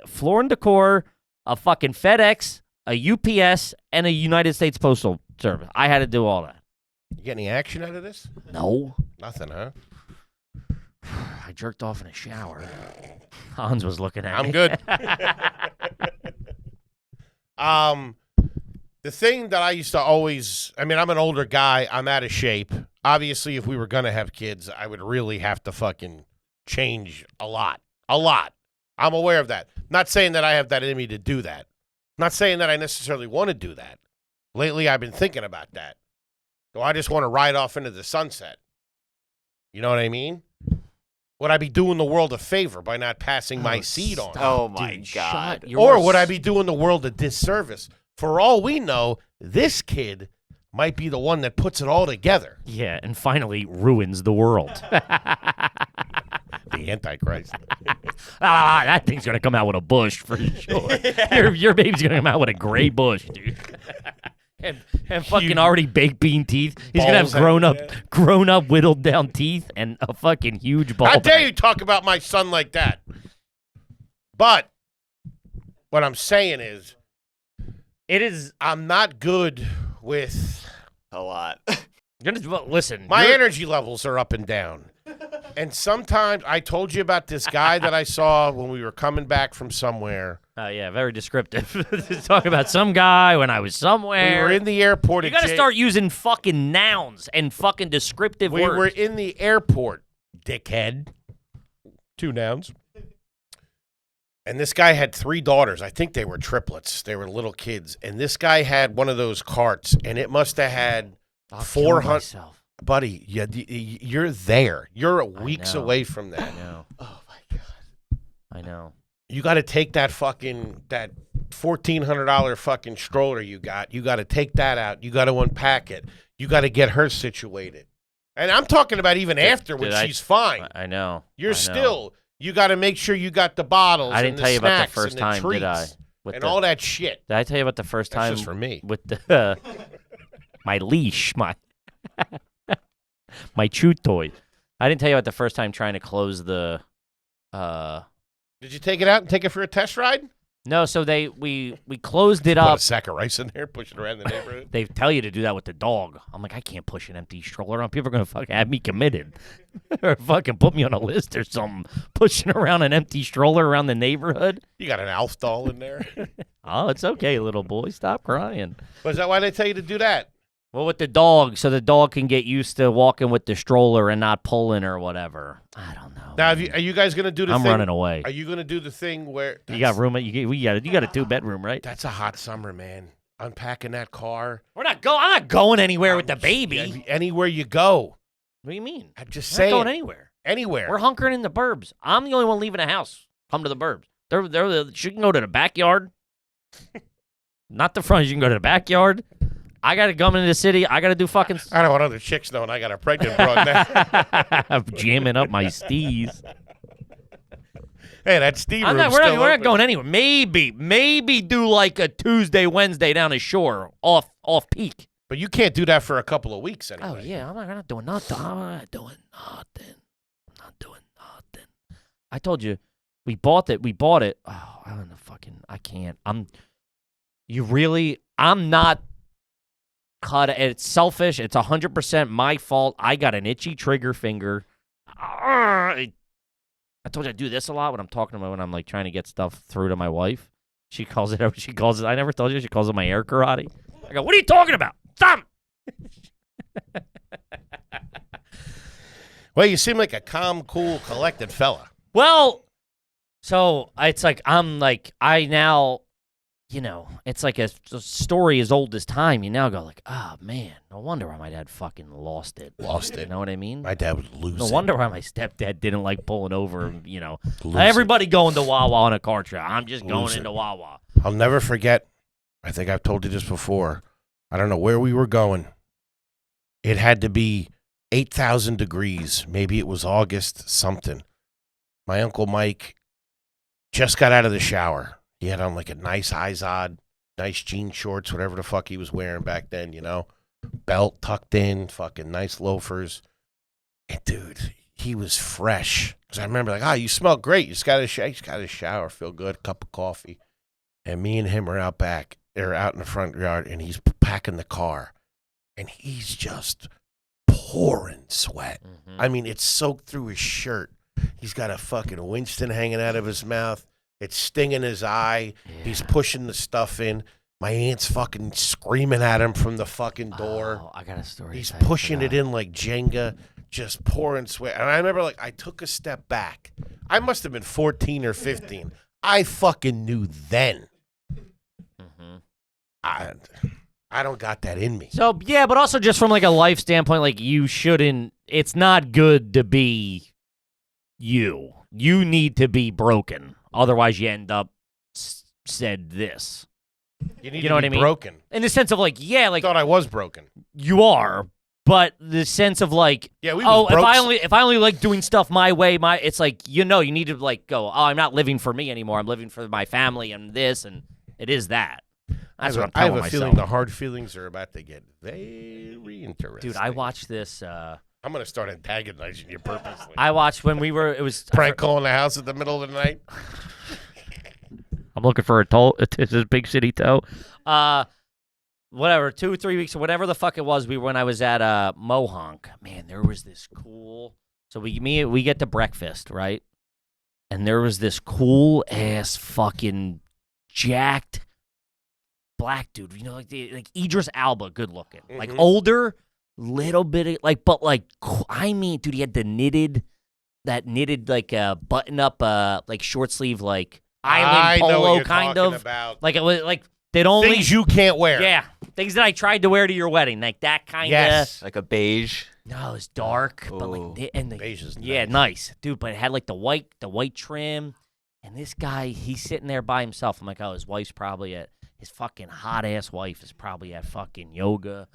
Floor and Decor, a fucking FedEx, a UPS, and a United States Postal Service. I had to do all that. You get any action out of this? No. Nothing, huh? I jerked off in a shower. Hans was looking at me. I'm good. The thing that I used to always, I'm an older guy. I'm out of shape. Obviously, if we were going to have kids, I would really have to fucking change a lot. A lot. I'm aware of that. Not saying that I have that in me to do that. Not saying that I necessarily want to do that. Lately, I've been thinking about that. So I just want to ride off into the sunset. You know what I mean? Would I be doing the world a favor by not passing my seed on? Oh, my Dude, God. Or would I be doing the world a disservice? For all we know, this kid might be the one that puts it all together. Yeah, and finally ruins the world. The Antichrist. That thing's going to come out with a bush for sure. Your baby's going to come out with a gray bush, dude. and fucking already baked bean teeth. He's going to have grown up, whittled down teeth and a fucking huge ball. How dare you talk about my son like that? But what I'm saying is, I'm not good with A lot. Listen, my energy levels are up and down. And sometimes I told you about this guy that I saw when we were coming back from somewhere. Oh, yeah, very descriptive. Talk about some guy when I was somewhere. We were in the airport. You got to start using fucking nouns and fucking descriptive words. We were in the airport, dickhead. 2 nouns. And this guy had 3 daughters. I think they were triplets. They were little kids. And this guy had one of those carts, and it must have had 400. Buddy, you're there. You're weeks away from that. I know. Oh, my God. I know. You got to take that $1,400 fucking stroller you got. You got to take that out. You got to unpack it. You got to get her situated. And I'm talking about even after when she's fine. I know. You got to make sure you got the bottles. I didn't tell you about the first time, did I? All that shit. Did I tell you about the first time? That's just for me. With the my leash, my chew toy. I didn't tell you about the first time trying to close the. Did you take it out and take it for a test ride? No, so we closed it Put up. a sack of rice in there, push it around the neighborhood. They tell you to do that with the dog. I'm like, I can't push an empty stroller around. People are gonna fucking have me committed, or fucking put me on a list or something. Pushing around an empty stroller around the neighborhood. You got an Alf doll in there. Oh, it's okay, little boy. Stop crying. Was that why they tell you to do that? Well, with the dog, so the dog can get used to walking with the stroller and not pulling or whatever. I don't know. Now, are you guys going to do the thing? I'm running away. Are you going to do the thing where... You got room? You got a 2-bedroom, right? That's a hot summer, man. Unpacking that car. I'm not going anywhere with the baby. Anywhere you go. What do you mean? I'm just We're saying. not going anywhere. Anywhere. We're hunkering in the burbs. I'm the only one leaving the house. Come to the burbs. She can go to the backyard. Not the front. You can go to the backyard. I got to come into the city. I got to do fucking... I don't want other chicks knowing I got a pregnant broad now. I'm jamming up my steez. Hey, that Steve room's we're still not open. going anywhere. Maybe do like a Tuesday, Wednesday down the shore off peak. But you can't do that for a couple of weeks anyway. Oh, yeah. I'm not doing nothing. I'm not doing nothing. I told you, we bought it. Oh, I don't know. I can't. I'm not cut. It's selfish. It's 100% my fault. I got an itchy trigger finger. I told you I do this a lot when I'm talking about when I'm like trying to get stuff through to my wife. She calls it. I never told you. She calls it my air karate. I go, what are you talking about? Stop. Well, you seem like a calm, cool, collected fella. Well, so it's like I now, it's like a story as old as time. You now go like, oh man, no wonder why my dad fucking lost it. You know what I mean? My dad was losing. No wonder why my stepdad didn't like pulling over. Everybody going to Wawa on a car trail. I'm just going into Wawa. I'll never forget. I think I've told you this before. I don't know where we were going. It had to be 8,000 degrees. Maybe it was August something. My Uncle Mike just got out of the shower. He had on like a nice Izod, nice jean shorts, whatever the fuck he was wearing back then, Belt tucked in, fucking nice loafers. And dude, he was fresh. Because I remember you smell great. You just got a shower, feel good, cup of coffee. And me and him are out back. They're out in the front yard, and he's packing the car. And he's just pouring sweat. Mm-hmm. I mean, it's soaked through his shirt. He's got a fucking Winston hanging out of his mouth. It's stinging his eye. Yeah. He's pushing the stuff in. My aunt's fucking screaming at him from the fucking door. Oh, I got a story. He's pushing it in like Jenga, just pouring sweat. And I remember, I took a step back. I must have been 14 or 15. I fucking knew then. Mm-hmm. I don't got that in me. So, yeah, but also just from a life standpoint, you shouldn't, it's not good to be you. You need to be broken. Otherwise, you end up said this. You need know to what be I mean? broken. In the sense of I thought I was broken. You are, but the sense of yeah, we was broke. if I only like doing stuff my way, it's you need to go, oh, I'm not living for me anymore. I'm living for my family and this, and it is that. That's what I'm telling myself. I have a feeling the hard feelings are about to get very interesting. Dude, I watched this. I'm going to start antagonizing you purposely. I watched when it was... Prank calling the house at the middle of the night. I'm looking for a toll. It's a big city tow. Whatever, 2 or 3 weeks or whatever the fuck it was, when I was at Mohonk. Man, there was this cool... So we get to breakfast, right? And there was this cool-ass fucking jacked black dude. Like Idris Alba, good looking. Mm-hmm. Older... Little bit of I mean, dude, he had the knitted button up short sleeve island polo kind of about. It was they'd only things you can't wear. Yeah, things that I tried to wear to your wedding, that kind of. Yes, like a beige. No, it was dark, Ooh. but beige is nice. Yeah, nice, dude. But it had the white trim. And this guy, he's sitting there by himself. I'm like, oh, his wife's probably his fucking hot-ass wife is probably at fucking yoga,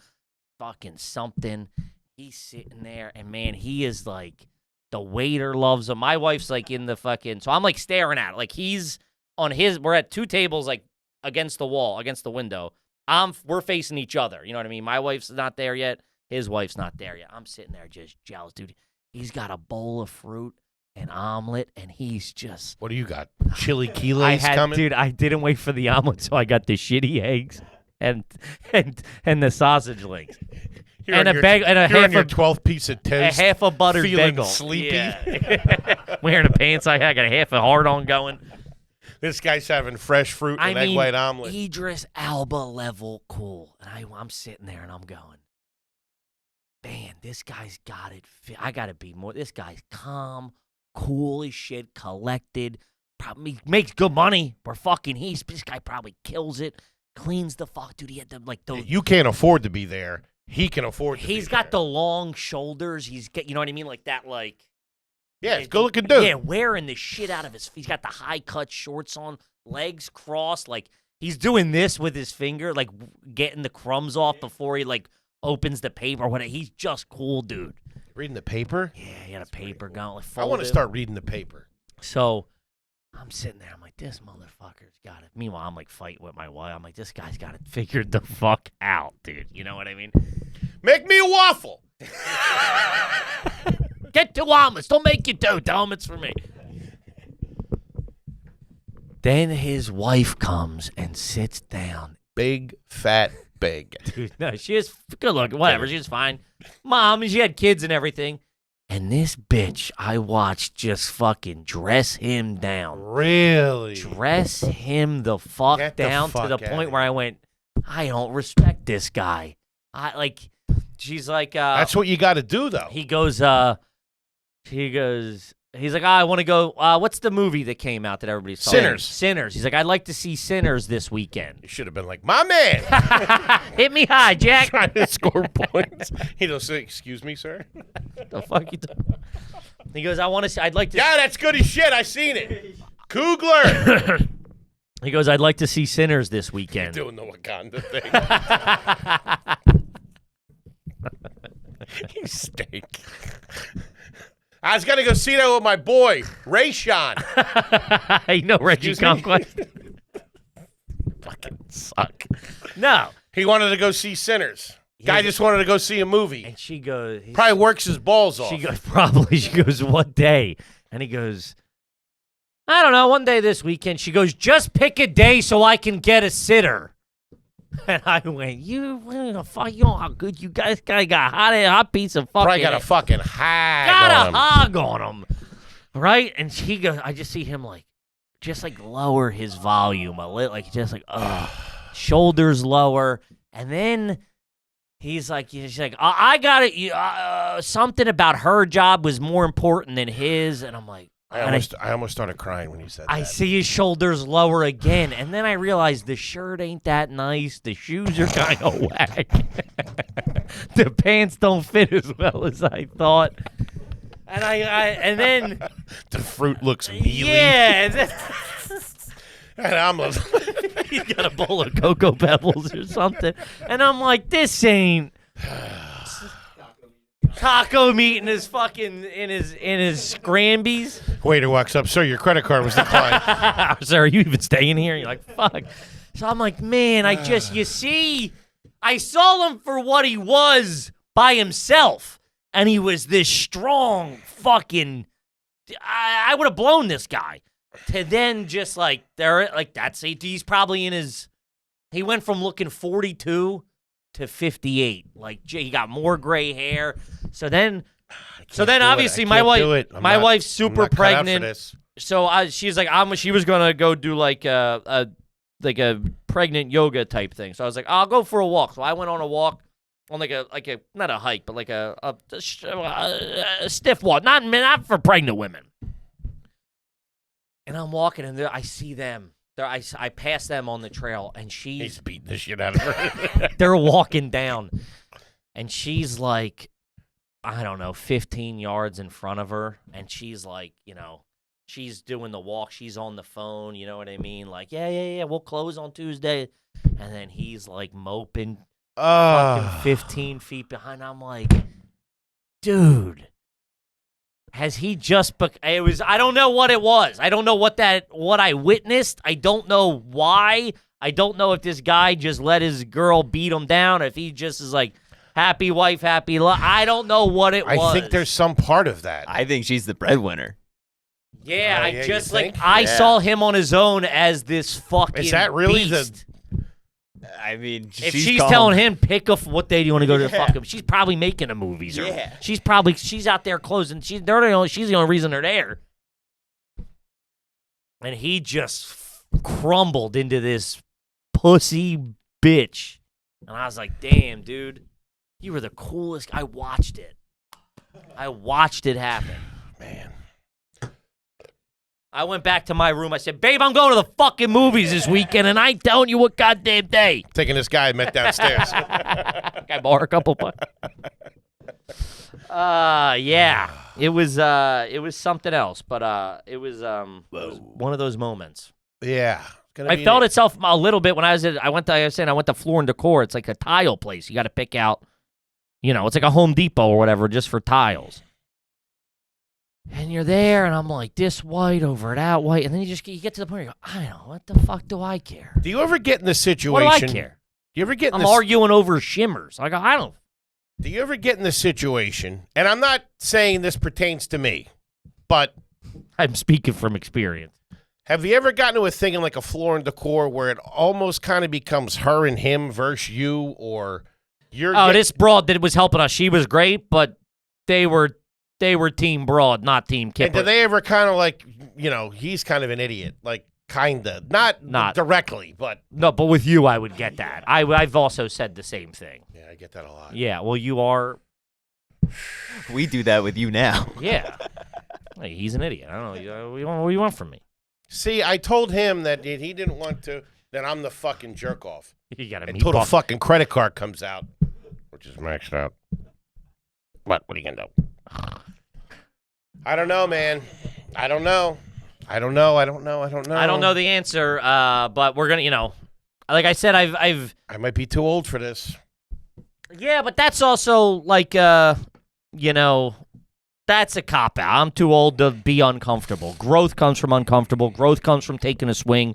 fucking something. He's sitting there, and, man, he is like, the waiter loves him. My wife's, like, in the fucking, so I'm, like, staring at it. Like, he's on we're at 2 tables, like, against the wall, against the window. We're facing each other. You know what I mean? My wife's not there yet. His wife's not there yet. I'm sitting there just jealous, dude. He's got a bowl of fruit, an omelet, and he's just. What do you got? Chili Quiles coming? Dude, I didn't wait for the omelet, so I got the shitty eggs and the sausage links. And a bag and a half your of 12th piece of toast. A half a buttered feeling bagel. Sleepy. Yeah. Wearing the pants I got a half a hard on going. This guy's having fresh fruit and egg white omelet. Idris Elba level cool, and I'm sitting there and I'm going, man, this guy's got it. I got to be more. This guy's calm, cool as shit, collected. Probably makes good money. This guy probably kills it. Cleans the fuck, dude. He had them like those. You can't afford to be there. He can afford to be there. He's got the long shoulders. You know what I mean? Like that, like. Yeah, it's good looking dude. Yeah, wearing the shit out of his. He's got the high cut shorts on, legs crossed. Like he's doing this with his finger, like getting the crumbs off before he like opens the paper or whatever. He's just cool, dude. Reading the paper? Yeah, he had a paper going. Like, I want to start reading the paper. So I'm sitting there. I'm like, this motherfucker's got it. Meanwhile, I'm like fighting with my wife. I'm like, this guy's got it figured the fuck out, dude. You know what I mean? Make me a waffle. Get 2 omelets. Don't make you 2. Omelets for me. Then his wife comes and sits down. Big, fat, big. Dude, no, she is good looking. Whatever. She was fine. Mom, she had kids and everything. And this bitch I watched just fucking dress him down. Really? Dress him the fuck down to the point where I went, I don't respect this guy. She's like, that's what you got to do, though. He's like, I want to go, what's the movie that came out that everybody saw? Sinners. He's like, I'd like to see Sinners this weekend. You should have been like, my man. Hit me high, Jack. Trying to score points. He'll say, excuse me, sir. The fuck you doing? He goes, I'd like to. Yeah, that's good as shit. I seen it. Kugler. He goes, I'd like to see Sinners this weekend. You're doing the Wakanda thing. You stink. I was going to go see that with my boy, Rayshawn. You know Reggie Conquest? Fucking suck. No. He wanted to go see Sinners. Guy just wanted to go see a movie. And she goes... Probably works his balls off. She goes, probably. She goes, what day? And he goes, I don't know, one day this weekend. She goes, just pick a day so I can get a sitter. And I went, you know how good you guys got a hot piece of fucking... Probably got a fucking hog got a hog on him. Right? And she goes, I just see him just lower his volume a little, shoulders lower. And then she's like, I got it. Something about her job was more important than his. And I'm like, I almost started crying when you said that. I see his shoulders lower again, and then I realized the shirt ain't that nice. The shoes are kind of whack. The pants don't fit as well as I thought. And and then the fruit looks mealy. Yeah. And I'm he's got a bowl of Cocoa Pebbles or something, and I'm like, this ain't. Taco meat in his fucking in his scrambies. Waiter walks up, sir, your credit card was declined. Sir, are you even staying here? You're like, fuck. So I'm like, man, you see, I saw him for what he was by himself, and he was this strong fucking. I would have blown this guy. To then just that's it. He's probably in his. He went from looking 42 to 58. He got more gray hair. So then obviously my wife's super pregnant. So she's like, she was gonna go do a pregnant yoga type thing. So I was like, I'll go for a walk. So I went on a walk on not a hike, but a stiff walk, not for pregnant women. And I'm walking, and I see them. I pass them on the trail, and he's beating the shit out of her. They're walking down, and she's like, I don't know, 15 yards in front of her, and she's like, She's doing the walk. She's on the phone. You know what I mean? Like, yeah. We'll close on Tuesday. And then he's like moping fucking 15 feet behind. I'm like, dude, has he just? It was. I don't know what it was. I don't know what I witnessed. I don't know why. I don't know if this guy just let his girl beat him down. Or if he just is like happy wife, happy life. I don't know what it was. I think there's some part of that. I think she's the breadwinner. Yeah, yeah, I just you think? I saw him on his own as this fucking. Is that really beast. I mean, If she's telling him, pick up what day do you want to go to the fucking, she's probably making the movies. Or Yeah. she's out there closing. She's the only reason they're there. And he just crumbled into this pussy bitch. And I was like, damn, dude, you were the coolest. I watched it. I watched it happen. Man. I went back to my room. I said, babe, I'm going to the fucking movies this weekend, and I ain't telling you what goddamn day. Taking this guy I met downstairs. I bought her a couple bucks. Yeah. It was something else, but it was one of those moments. Yeah. I felt itself a little bit when I went to Floor and Decor. It's like a tile place. You got to pick out, it's like a Home Depot or whatever just for tiles. And you're there, and I'm like, this white over that white. And then you get to the point where you go, I don't know, what the fuck do I care? Do you ever get in the situation? What do I care? Do you ever get in I'm arguing over shimmers. I go, I don't. Do you ever get in the situation, and I'm not saying this pertains to me, but I'm speaking from experience. have you ever gotten to a thing in like a Floor and Decor where it almost kind of becomes her and him versus you, or you're this broad that was helping us, she was great, but they were Team Broad, not Team Kippy. And do they ever kind of like, he's kind of an idiot, like kind of, not directly, but. No, but with you, I would get that. I've also said the same thing. Yeah, I get that a lot. Yeah, well, you are. We do that with you now. Yeah. Hey, he's an idiot. I don't know. What do you want from me? See, I told him that if he didn't want to, then I'm the fucking jerk off. You got to Until the fucking credit card comes out, which is maxed out. What are you going to do? I don't know, man. I don't know. I don't know the answer, but we're going to, like I said, I might be too old for this. Yeah, but that's also like, that's a cop-out. I'm too old to be uncomfortable. Growth comes from uncomfortable. Growth comes from taking a swing.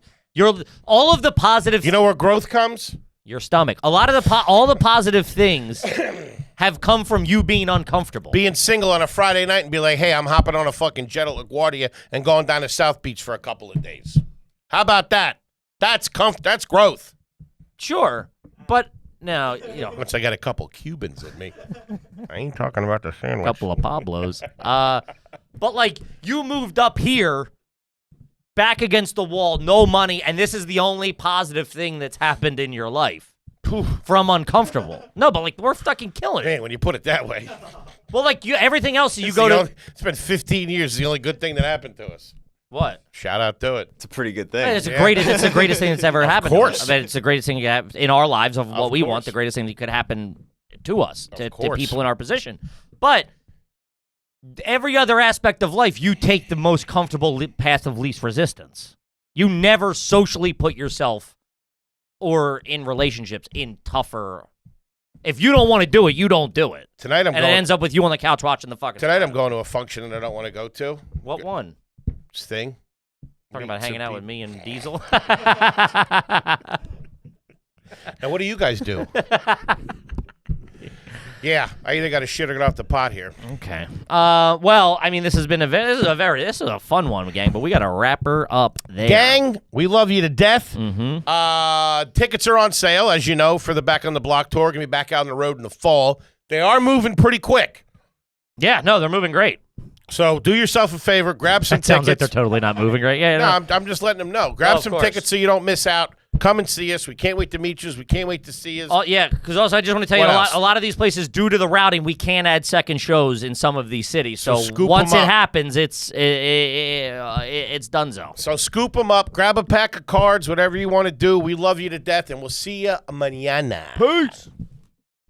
All of the positive... You know where growth comes? Your stomach. A lot of all the positive things have come from you being uncomfortable. Being single on a Friday night and be like, hey, I'm hopping on a fucking jet at LaGuardia and going down to South Beach for a couple of days. How about that? That's growth. Sure, but now, Once I got a couple Cubans in me. I ain't talking about the sandwich. A couple of Pablos. But like, you moved up here, back against the wall, no money, and this is the only positive thing that's happened in your life. From uncomfortable. No, but like, we're fucking killing it. Man, when you put it that way. Well, like, everything else It's been 15 years. It's the only good thing that happened to us. What? Shout out to it. It's a pretty good thing. It's the greatest thing that's ever happened. Of course. To us. I mean, it's the greatest thing in our lives of what we want. The greatest thing that could happen to us, to people in our position. But every other aspect of life, you take the most comfortable path of least resistance. You never socially put yourself or in relationships in tougher. If you don't want to do it, you don't do it. Tonight it ends up with you on the couch watching the fucking. Tonight I'm going to a function that I don't want to go to. What one? Sting. Talking about hanging out with me and Diesel. Now, what do you guys do? Yeah, I either got to shit or get off the pot here. Okay. Well, I mean, this is a fun one, gang. But we got to wrap her up there. Gang, we love you to death. Mm-hmm. Tickets are on sale, as you know, for the Back on the Block tour. Gonna be back out on the road in the fall. They are moving pretty quick. Yeah, no, they're moving great. So do yourself a favor, grab some That tickets. sounds like they're totally not moving great. Yeah, no, I'm just letting them know. Grab some tickets so you don't miss out. Come and see us. We can't wait to meet you. We can't wait to see you. Oh, yeah, because also I just want to tell you, a lot of these places, due to the routing, we can't add second shows in some of these cities. So once it happens, it's donezo. So scoop them up. Grab a pack of cards, whatever you want to do. We love you to death, and we'll see you mañana. Peace.